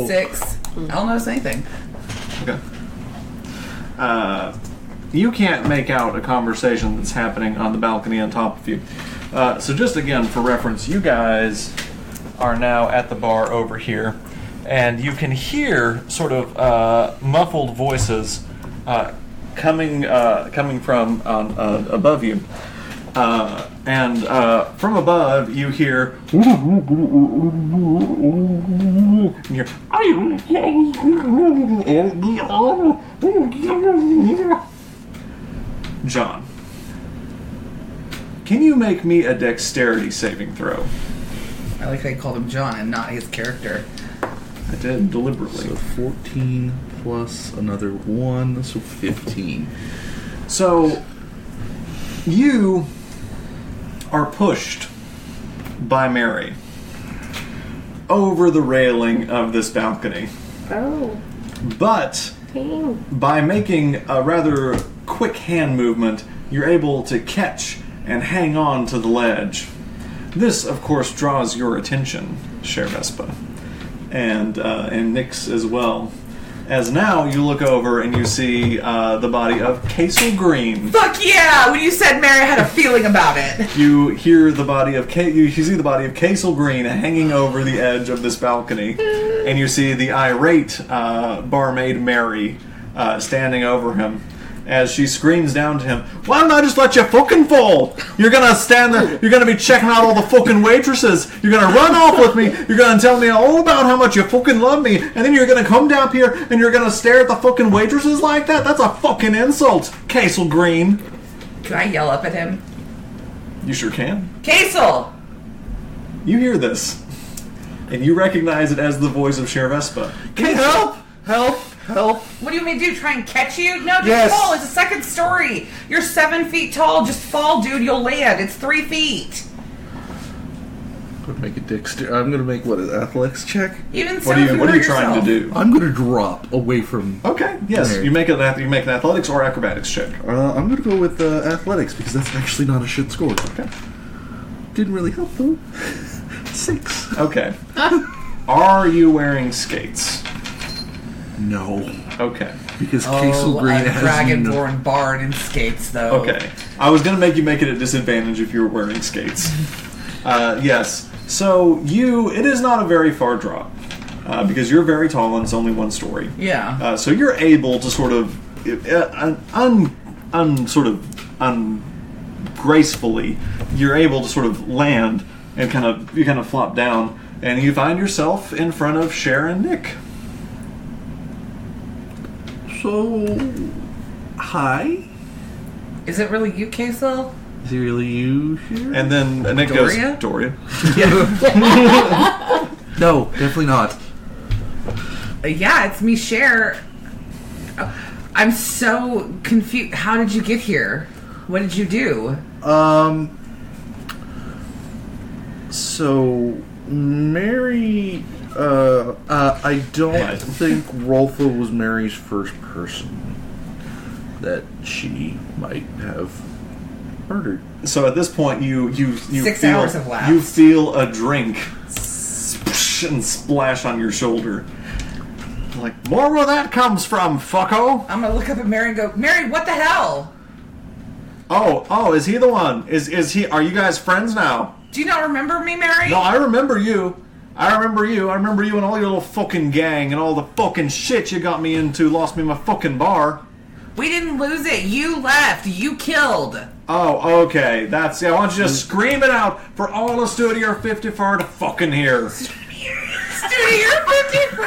6. I don't notice anything. Okay. You can't make out a conversation that's happening on the balcony on top of you. So just again, for reference, you guys are now at the bar over here, and you can hear sort of muffled voices coming from above you. And from above, you hear, John, can you make me a dexterity saving throw? I like how you called him John and not his character. I did, deliberately. So 14 plus another 1, so 15. So, you are pushed by Mary over the railing of this balcony. Oh. But Dang. by making a rather quick hand movement, you're able to catch and hang on to the ledge. This, of course, draws your attention, Cher Vespa, and Nyx as well. As now you look over and you see the body of Casel Green. Fuck yeah! When you said Mary, I had a feeling about it. You hear the body of you see the body of Casel Green hanging over the edge of this balcony, and you see the irate barmaid Mary standing over him as she screams down to him, "Why don't I just let you fucking fall? You're gonna stand there, you're gonna be checking out all the fucking waitresses, you're gonna run off with me, you're gonna tell me all about how much you fucking love me, and then you're gonna come down here and you're gonna stare at the fucking waitresses like that? That's a fucking insult, Casel Green." Can I yell up at him? You sure can. Casel! You hear this, and you recognize it as the voice of Cher Vespa. Help! Help! Help! What do you want me to do? Try and catch you? No, just Yes. fall. It's a second story. You're 7 feet tall. Just fall, dude. You'll land. It's 3 feet. I'm gonna make a dexter. I'm gonna make an athletics check. Even so, What are if you What are you hurt trying to yourself. do? I'm gonna drop away from. Okay, yes, Mary. you make an athletics or acrobatics check. I'm gonna go with athletics because that's actually not a shit score. Okay. Didn't really help though. 6. Okay. Are you wearing skates? No, Okay. because Casel Green a has dragonborn bard in skates, though. Okay. I was gonna make you make it a disadvantage if you were wearing skates. Yes. So it is not a very far drop because you're very tall and it's only one story. Yeah. So you're able to sort of ungracefully, you're able to sort of land and you kind of flop down, and you find yourself in front of Cher and Nick. So, hi. Is it really you, Casel? Is he really you here? And then Nick Doria? goes, Doria. No, definitely not. Yeah, it's me, Cher. I'm so confused. How did you get here? What did you do? So Mary, I don't think Rolfo was Mary's first person that she might have murdered. So at this point, you 6 feel, hours have lapsed. You feel a drink and splash on your shoulder. Like, more where that comes from, fucko. I'm gonna look up at Mary and go, Mary, what the hell? Oh, is he the one? Is he? Are you guys friends now? Do you not remember me, Mary? No, I remember you. I remember you and all your little fucking gang and all the fucking shit you got me into. Lost me my fucking bar. We didn't lose it. You left. You killed. Oh, okay. Why don't you just scream it out for all the Studio 54 to fucking hear. Studio 54.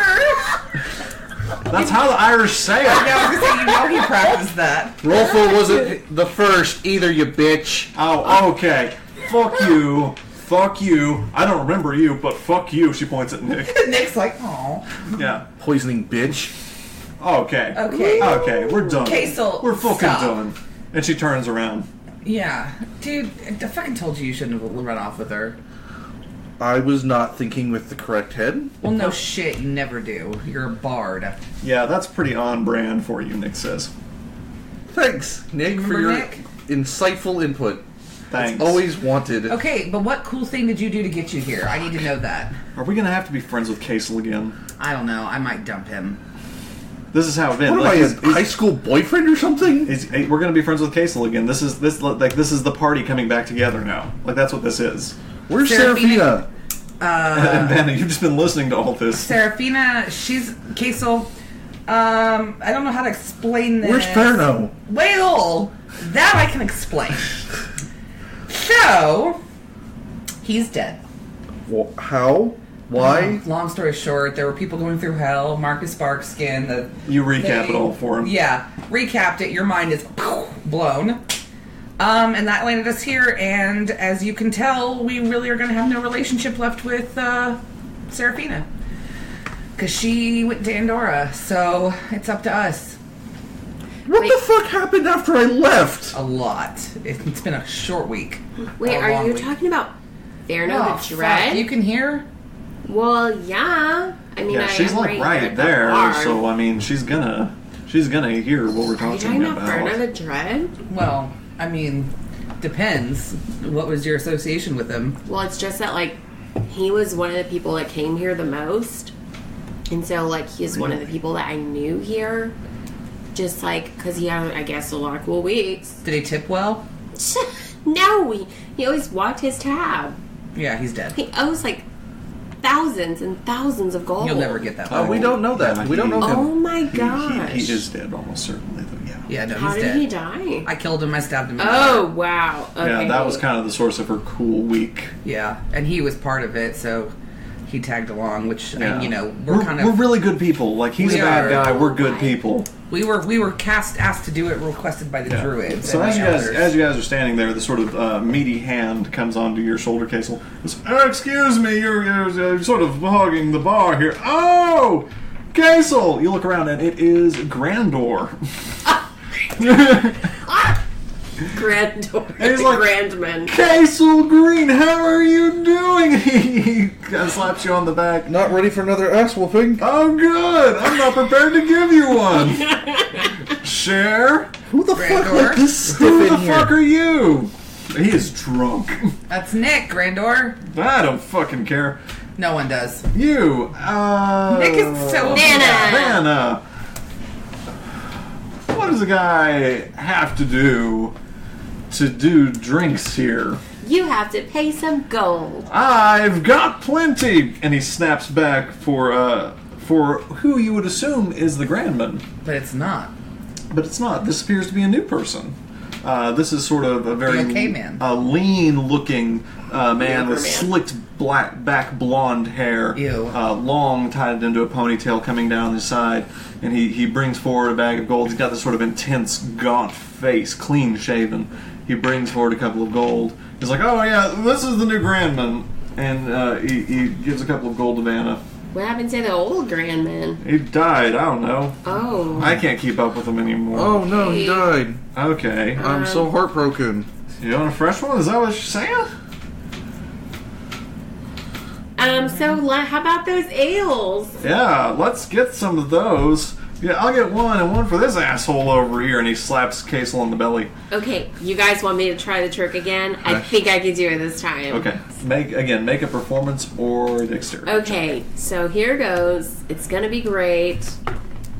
That's how the Irish say it. Yeah, I was gonna say, you know he practiced that. Rolfo wasn't the first either, you bitch. Oh, okay. Fuck you. Fuck you. I don't remember you, but fuck you. She points at Nick. Nick's like, oh. Yeah. Poisoning bitch. Okay. Okay. We're done. Casel, We're fucking stop. done. And she turns around. Yeah. Dude, I fucking told you shouldn't have run off with her. I was not thinking with the correct head. Well, no shit, you never do. You're a bard. Yeah, that's pretty on brand for you, Nick says. Thanks, Nick, for Remember your Nick? insightful input. Thanks. It's always wanted. Okay, but what cool thing did you do to get you here? I need to know that. Are we going to have to be friends with Casel again? I don't know. I might dump him. This is how it is. What am I, a high school boyfriend or something? We're going to be friends with Casel again. This is the party coming back together now. Like, that's what this is. Where's Seraphina? Seraphina? And Vanna, you've just been listening to all this. Seraphina, she's Casel. I don't know how to explain this. Where's Ferno? Well, that I can explain. So, he's dead. How? Why? Long story short, there were people going through hell. Marcus Sparkskin. You recap it all for him. Yeah, recapped it. Your mind is blown. And that landed us here, and as you can tell, we really are going to have no relationship left with Serafina. Because she went to Andorra, so it's up to us. What the fuck happened after I left? A lot. It's been a short week. Wait, A are long you week. talking about Verno Oh, the Dread? fuck. You can hear? Well, yeah. I mean, Yeah, she's am like right at the there, bar. so I mean, she's gonna hear what we're Are you talking talking about about. Verno the Dread? Well, I mean, depends. What was your association with him? Well, it's just that, like, he was one of the people that came here the most. And so, like, he's one of the people that I knew here. Just, like, because he had, I guess, a lot of cool weeks. Did he tip well? No, he always walked his tab. Yeah, he's dead. He owes, like, thousands and thousands of gold. You'll never get that Oh, back. we don't know that. We don't know him. Oh my He gosh. is dead almost certainly, though. Yeah. Yeah, no, How he's did dead. he die? I killed him, I stabbed him. in the Oh, heart. wow. Okay. Yeah, that was kind of the source of her cool week. Yeah, and he was part of it, so he tagged along, which, Yeah. you know, we're kind of... we're really good people. Like, he's a We bad are. guy. We're good people. We were asked to do it, requested by the druids. So and as the you elders. guys are standing there, the sort of meaty hand comes onto your shoulder casel. Goes, excuse me, you're sort of hogging the bar here. Oh, Casel! You look around and it is Grandor. Grandor. And he's The like, Grandman. Casel Green, how are you doing? He kind of slaps you on the back. Not ready for another ass whooping? Oh, good. I'm not prepared to give you one. Cher, Who the fuck Grandor? let this stiff who in the here? fuck are you? He is drunk. That's Nick, Grandor. I don't fucking care. No one does. You, Nick is so... Vanna. Vanna. What does a guy have to do drinks here? You have to pay some gold. I've got plenty. And he snaps back for who you would assume is the Grandman. But it's not. But it's not. This appears to be a new person. This is sort of a very The okay man. lean-looking man Younger with man. slicked back blonde hair, Ew. long tied into a ponytail coming down his side, and he brings forward a bag of gold. He's got this sort of intense, gaunt face, clean shaven. He brings forward a couple of gold. He's like, "Oh yeah, this is the new Grandman," and he gives a couple of gold to Vanna. What happened to the old Grandman? He died. I don't know. Oh. I can't keep up with him anymore. Oh no, he died. Okay. I'm so heartbroken. You want a fresh one? Is that what you're saying? How about those ales? Yeah, let's get some of those. Yeah, I'll get one and one for this asshole over here. And he slaps Casel on the belly. Okay, you guys want me to try the trick again? I think I can do it this time. Okay, make a performance or dexterity. Okay, so here goes. It's gonna be great.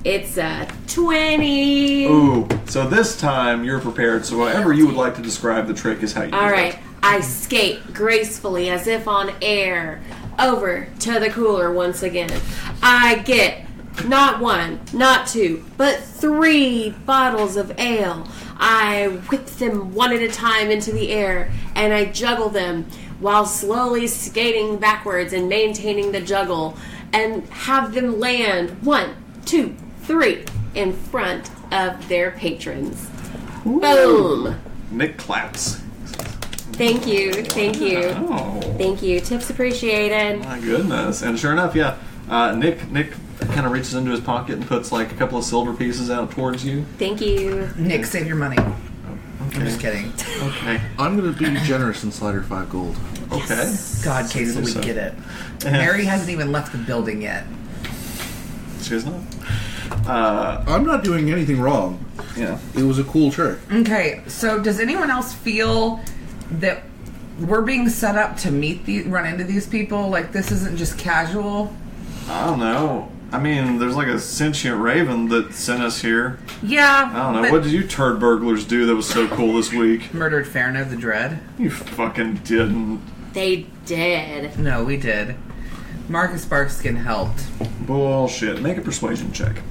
It's a 20. Ooh, so this time you're prepared. So whatever you would like to describe the trick is how you do All it. right, I skate gracefully as if on air over to the cooler once again. I get not one, not two, but 3 bottles of ale. I whip them one at a time into the air, and I juggle them while slowly skating backwards and maintaining the juggle, and have them land 1, 2, 3 in front of their patrons. Boom! Nick claps. Thank you, thank you. Oh, Thank you. Tips appreciated. my goodness. And sure enough, yeah, Nick kind of reaches into his pocket and puts like a couple of silver pieces out towards you. Thank you. Nick, save your money. Okay. I'm just kidding. Okay. I'm gonna be generous and slide her 5 gold. Okay. God, Casey, we So- get it. Mary hasn't even left the building yet. She is not. I'm not doing anything wrong. Yeah. It was a cool trick. Okay, so does anyone else feel that we're being set up to run into these people? Like, this isn't just casual? I don't know. I mean, there's like a sentient raven that sent us here. Yeah. I don't know. but What did you turd burglars do that was so cool this week? murdered Farno the Dread? You fucking didn't. They did. No, we did. Marcus Barkskin helped. Bullshit. Make a persuasion check.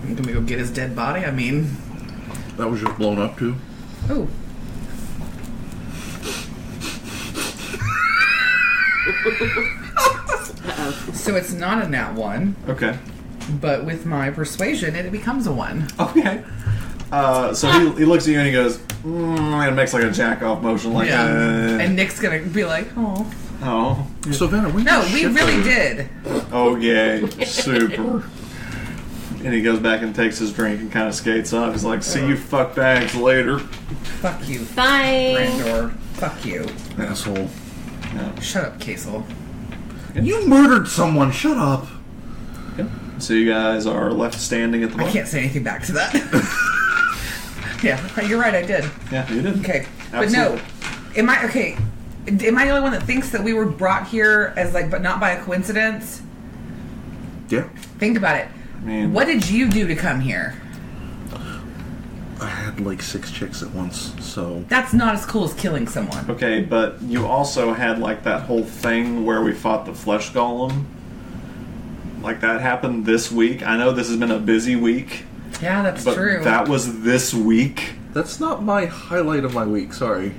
I'm gonna go get his dead body. I mean, That was just blown up too. oh. So it's not a nat 1, Okay. but with my persuasion, it becomes a 1. Okay. So he looks at you and he goes, and makes like a jack off motion, like, And Nick's gonna be like, oh. Oh. So Vanna, we really did. Okay, super. And he goes back and takes his drink and kind of skates off. He's like, see you fuckbags later. Fuck you. Bye. Brandor. Fuck you. asshole. Yeah. Shut up, Kaisel. You murdered someone. Shut up. Okay. So you guys are left standing at the I bar. can't say anything back to that. Yeah, you're right, I did. Yeah, you did. Okay. Absolutely. But no, am I the only one that thinks that we were brought here as but not by a coincidence? Yeah. Think about it. I mean, What did you do to come here? I had like 6 chicks at once, so... That's not as cool as killing someone. Okay, but you also had like that whole thing where we fought the flesh golem. Like that happened this week. I know this has been a busy week, Yeah, that's but true. that was this week. That's not my highlight of my week, sorry.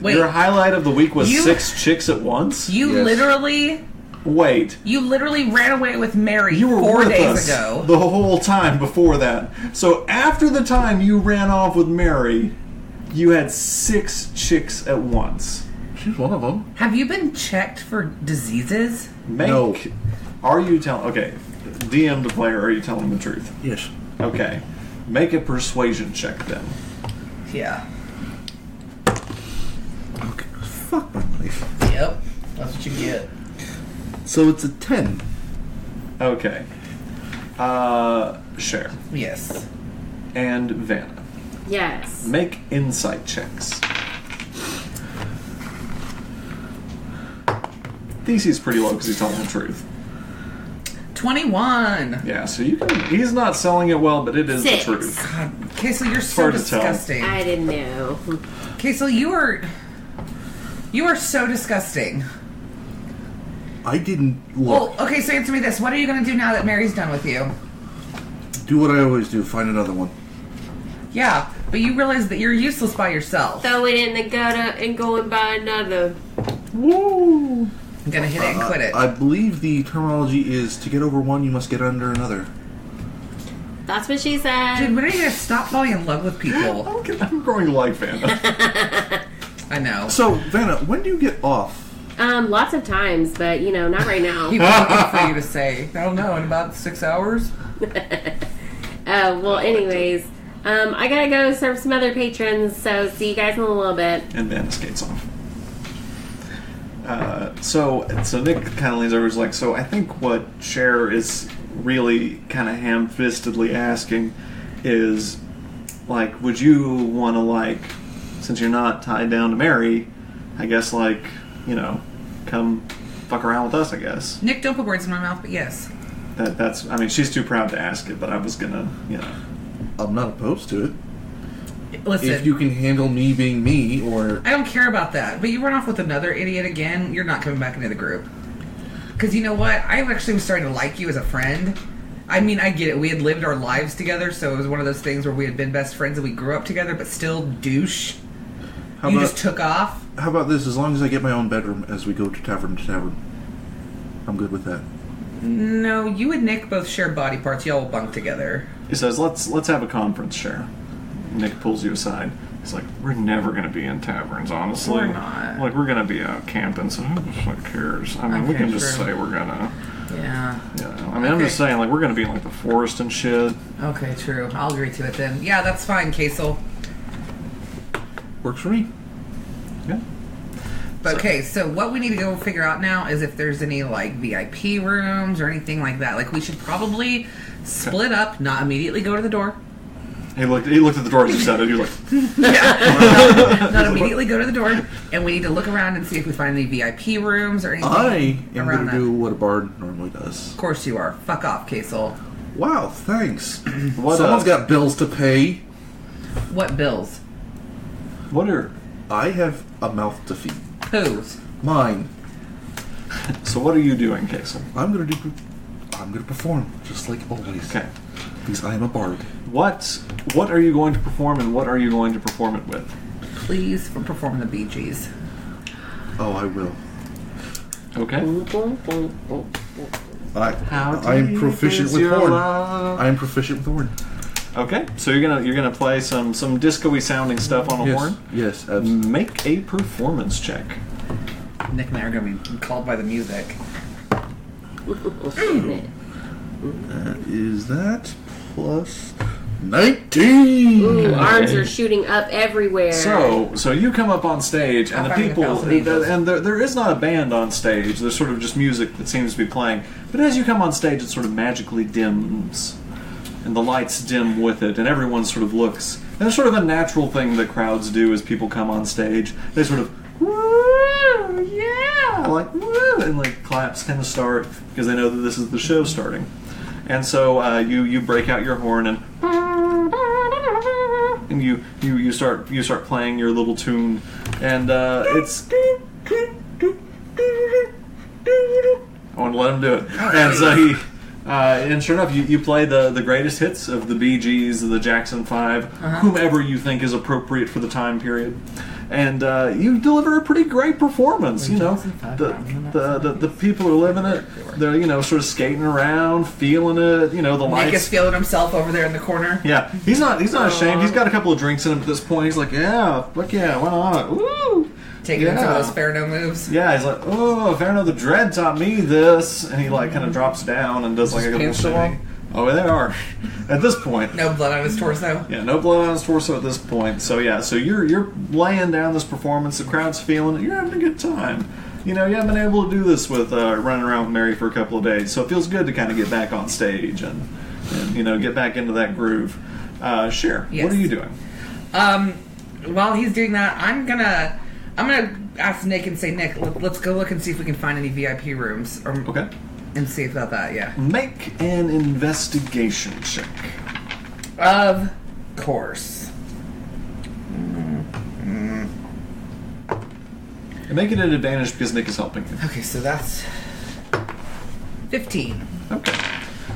Wait, Your highlight of the week was You- 6 chicks at once? you Yes. literally ran away with Mary You were 4 with days us ago. the whole time before that. So after the time you ran off with Mary, you had 6 chicks at once. She's one of them. Have you been checked for diseases? No. Are you telling... Okay, DM the player, are you telling the truth? Yes. Okay. Make a persuasion check then. Yeah. Okay. Fuck my life. Yep. That's what you get. So it's a 10. Okay. Cher Yes. and Vanna. Yes. Make insight checks. DC's pretty low because he's telling the truth. 21. Yeah, so you can... He's not selling it well, but it is 6. the truth. God, Kaisel, you're so hard to tell. disgusting. I didn't know. Kaisel, you are so disgusting. I didn't look. Well, okay, so answer me this. What are you going to do now that Mary's done with you? Do what I always do. Find another one. Yeah, but you realize that you're useless by yourself. Throw it in the gutter and go and buy another. Woo! I'm going to hit it and quit it. I believe the terminology is to get over one, you must get under another. That's what she said. Dude, when are you going to stop falling in love with people? I'm growing to like Vanna. I know. So, Vanna, when do you get off? Lots of times, but not right now. He was looking for you to say, I don't know, in about 6 hours? Well, anyways, I gotta go serve some other patrons, so see you guys in a little bit. And Vanna skates off. So Nick kind of leans over and is like, so I think what Cher is really kind of ham-fistedly asking is, like, would you want to, like, since you're not tied down to Mary, I guess, like, come fuck around with us, I guess. Nick, don't put words in my mouth, but yes. That's, I mean, she's too proud to ask it, but I was gonna, I'm not opposed to it. Listen, If you can handle me being me, or... I don't care about that, but you run off with another idiot again, you're not coming back into the group. Because you know what? I actually was starting to like you as a friend. I mean, I get it. We had lived our lives together, so it was one of those things where we had been best friends and we grew up together, but still douche. You just took off. How about this? As long as I get my own bedroom as we go to tavern, I'm good with that. No, you and Nick both share body parts. Y'all will bunk together. He says, let's have a conference, Cher. Nick pulls you aside. He's like, we're never going to be in taverns, honestly. We're not. Like, we're going to be out camping, so who the fuck cares? I mean, we Okay, can just true. say we're going to... Yeah. I mean, I'm just saying, like, we're going to be in, like, the forest and shit. Okay, true. I'll agree to it then. Yeah, that's fine, Kaisel. Works for me. Yeah. But okay, so what we need to go figure out now is if there's any, like, VIP rooms or anything like that. Like, we should probably split up, not immediately go to the door. He looked at the door as he said it. He was like, Yeah. not immediately go to the door. And we need to look around and see if we find any VIP rooms or anything I am around going that. to do what a bard normally does. Of course you are. Fuck off, Kaisel. Wow, thanks. what Someone's got bills to pay. What bills? What are... I have a mouth to feed. Whose? Mine. So what are you doing, Kaisel? I'm going to perform, just like always. Okay. Because I am a bard. What are you going to perform, and what are you going to perform it with? Please perform the Bee Gees. Oh, I will. Okay. I am proficient with horn. I am proficient with horn. Okay, so you're gonna play some disco-y sounding stuff on a horn. Yes, absolutely. Make a performance check. Nick and I are going to be called by the music. Is that plus 19? Ooh, arms are shooting up everywhere. So you come up on stage, and I'll the find people, 1,000 angels. and there is not a band on stage. There's sort of just music that seems to be playing. But as you come on stage, it sort of magically dims, and the lights dim with it, and everyone sort of looks. And it's sort of a natural thing that crowds do as people come on stage. They sort of, woo, yeah, like woo, and like claps kind of start because they know that this is the show starting. And so you break out your horn and you start playing your little tune, and it's. I want to let him do it, and so he. And sure enough, you play the greatest hits of the Bee Gees, the Jackson 5, whomever you think is appropriate for the time period, and you deliver a pretty great performance. You know, the people are living it. They're sort of skating around, feeling it. You know, the lights. Nick is feeling himself over there in the corner. Yeah, he's not ashamed. He's got a couple of drinks in him at this point. He's like, yeah, fuck yeah, why not? Woo! Taking some of those Ferno moves. Yeah, he's like, oh, Ferno the Dread taught me this, and he like kind of drops down and does like a little shimmy. Oh, they are. At this point, No blood on his torso. yeah, no blood on his torso at this point. So yeah, so you're laying down this performance. The crowd's feeling it. You're having a good time. You haven't been able to do this with running around with Mary for a couple of days, so it feels good to kind of get back on stage and get back into that groove. Cher, Yes. what are you doing? While he's doing that, I'm gonna ask Nick and say, Nick, let's go look and see if we can find any VIP rooms, Okay. and see about that. Yeah. Make an investigation check. Of course. And make it an advantage because Nick is helping you. Okay, so that's 15. Okay.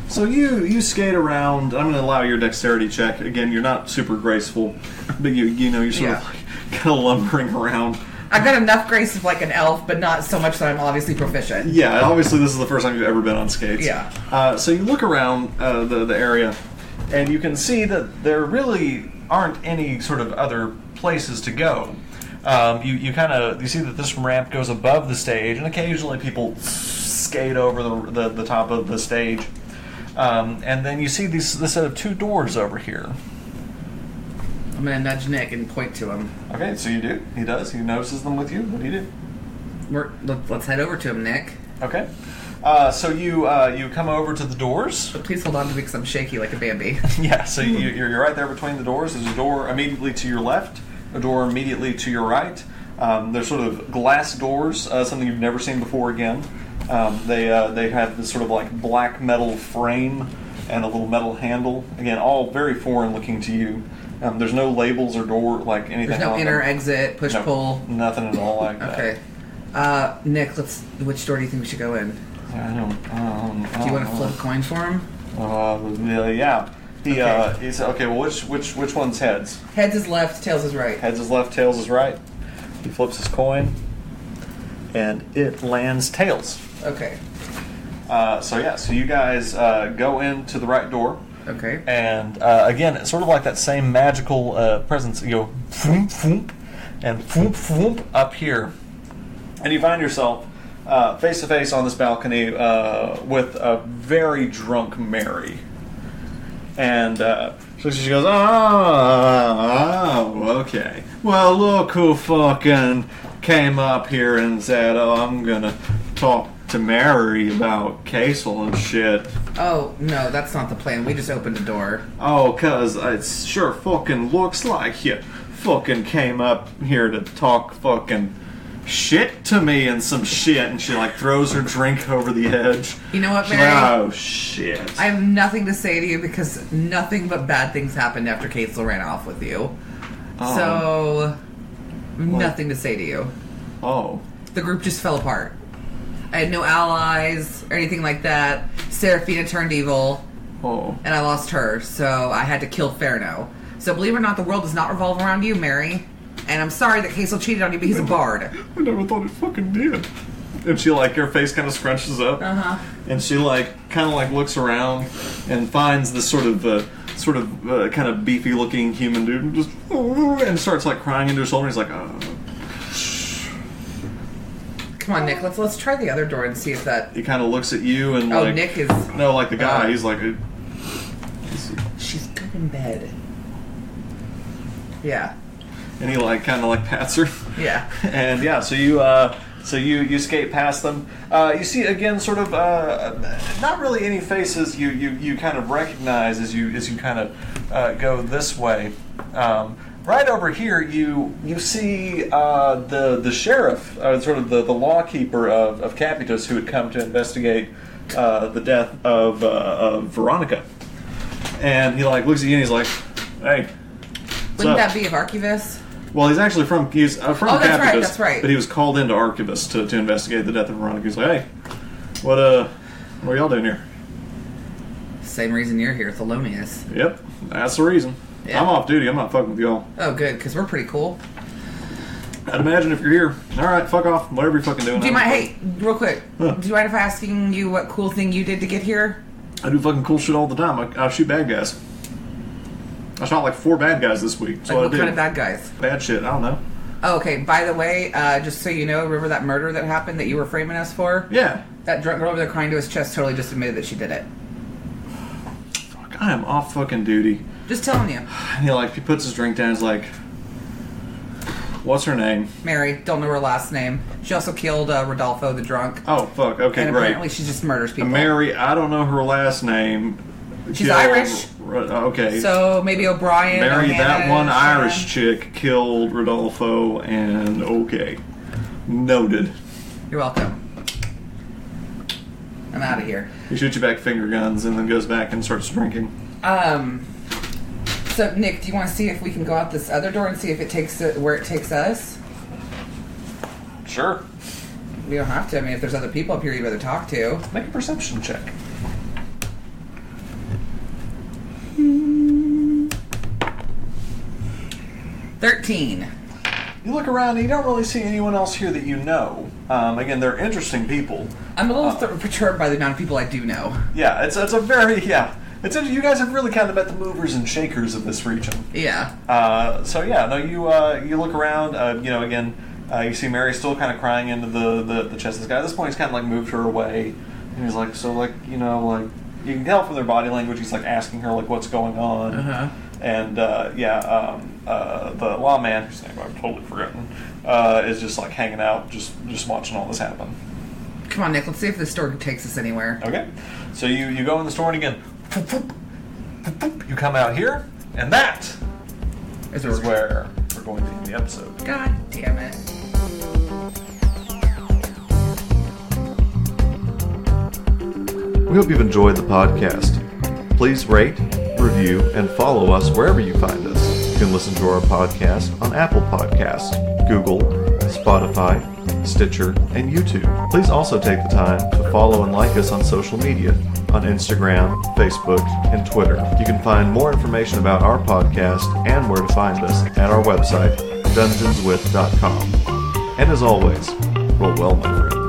So you skate around. I'm going to allow your dexterity check. Again, you're not super graceful, but you're sort of like kind of lumbering around. I've got enough grace of like an elf, but not so much that I'm obviously proficient. Yeah, obviously this is the first time you've ever been on skates. Yeah. So you look around the area, and you can see that there really aren't any sort of other places to go. You see that this ramp goes above the stage, and occasionally people skate over the top of the stage. And then you see this set of two doors over here. I'm gonna nudge Nick and point to him. Okay, so you do. He does. He notices them with you. What do you do? Let's head over to him, Nick. Okay. So you come over to the doors. But please hold on to me because I'm shaky like a Bambi. Yeah. So you're right there between the doors. There's a door immediately to your left, a door immediately to your right. They're sort of glass doors, something you've never seen before again. They have this sort of like black metal frame and a little metal handle. Again, all very foreign looking to you. There's no labels or door like anything. There's no on enter, them. exit, push, pull. Nothing at all like that. Okay. Nick, which door do you think we should go in? I don't. Do you want to flip a coin for him? Yeah. He said, okay, well, which one's heads? Heads is left, tails is right. Heads is left, tails is right. He flips his coin, and it lands tails. Okay. So you guys go into the right door. Okay. And again, it's sort of like that same magical presence. You go foom, foom, and foom, foom up here. And you find yourself face to face on this balcony with a very drunk Mary. And so she goes, oh, okay. Well, look who fucking came up here and said, oh, I'm gonna talk to Mary about Casel and shit. Oh, no, that's not the plan. We just opened the door. Oh, 'cause it sure fucking looks like you fucking came up here to talk fucking shit to me and some shit. And she like throws her drink over the edge. You know what, Mary? Oh, shit. I have nothing to say to you because nothing but bad things happened after Casel ran off with you. So, nothing to say to you. Oh. The group just fell apart. I had no allies or anything like that. Seraphina turned evil. Oh. And I lost her, so I had to kill Ferno. So believe it or not, the world does not revolve around you, Mary. And I'm sorry that Casel cheated on you, but he's a bard. I never thought it fucking did. And she like, her face kind of scrunches up. Uh-huh. And she like, kind of like looks around and finds this sort of sort of kind of beefy looking human dude, and just and starts like crying into his shoulder. He's like, Come on, Nick. Let's try the other door and see if that. He kind of looks at you and Oh, like Nick is. no, like the guy. He's like, She's good in bed. Yeah. and he like kind of like pats her. Yeah. And yeah, so you skate past them. You see again, sort of not really any faces you kind of recognize as you kind of go this way. Right over here, you see the sheriff, sort of the lawkeeper of Capitus, who had come to investigate the death of Veronica. And he like looks at you and he's like, "Hey, Wouldn't that be of Archivist? Well, he's actually from Capitus. That's right. But he was called into Archivist to investigate the death of Veronica. He's like, hey, what are y'all doing here? Same reason you're here, Thelonious. Yep, that's the reason. Yeah. I'm off duty. I'm not fucking with y'all. Oh, good, because we're pretty cool. I'd imagine if you're here, all right, fuck off. Whatever you're fucking doing. Do you mind? Hey, real quick. Huh. Do you mind if I'm asking you what cool thing you did to get here? I do fucking cool shit all the time. I shoot bad guys. I shot like 4 bad guys this week. So Like, what I did. kind of bad guys? Bad shit. I don't know. Oh, okay. By the way, just so you know, remember that murder that happened that you were framing us for? Yeah. That drunk girl over there crying to his chest totally just admitted that she did it. Fuck, I am off fucking duty. Just telling you. And he puts his drink down. He's like, what's her name? Mary. Don't know her last name. She also killed Rodolfo the drunk. Oh, fuck. Okay, And great. apparently she just murders people. Mary, I don't know her last name. She's Irish. Okay. So maybe O'Brien. Mary, O'Hannah, that one Shannon. Irish chick killed Rodolfo, and okay. Noted. You're welcome. I'm out of here. He shoots you back finger guns and then goes back and starts drinking. So, Nick, do you want to see if we can go out this other door and see if it takes where it takes us? Sure. We don't have to. I mean, if there's other people up here you'd rather talk to. Make a perception check. 13. You look around and you don't really see anyone else here that you know. Again, they're interesting people. I'm a little perturbed by the amount of people I do know. Yeah, it's a very, It's you guys have really kind of met the movers and shakers of this region. Yeah. You look around. Again, you see Mary still kind of crying into the chest of this guy. At this point, he's kind of like moved her away, and he's like, you can tell from their body language, he's like asking her like what's going on. Uh-huh. And the lawman, whose name I've totally forgotten, is just like hanging out, just watching all this happen. Come on, Nick. Let's see if this store takes us anywhere. Okay, so you go in the store and again, you come out here, and that is where we're going to end the episode. God damn it. We hope you've enjoyed the podcast. Please rate, review, and follow us wherever you find us. You can listen to our podcast on Apple Podcasts, Google, Spotify, Stitcher, and YouTube. Please also take the time to follow and like us on social media, on Instagram, Facebook, and Twitter. You can find more information about our podcast and where to find us at our website, dungeonswith.com. And as always, roll well, my friends.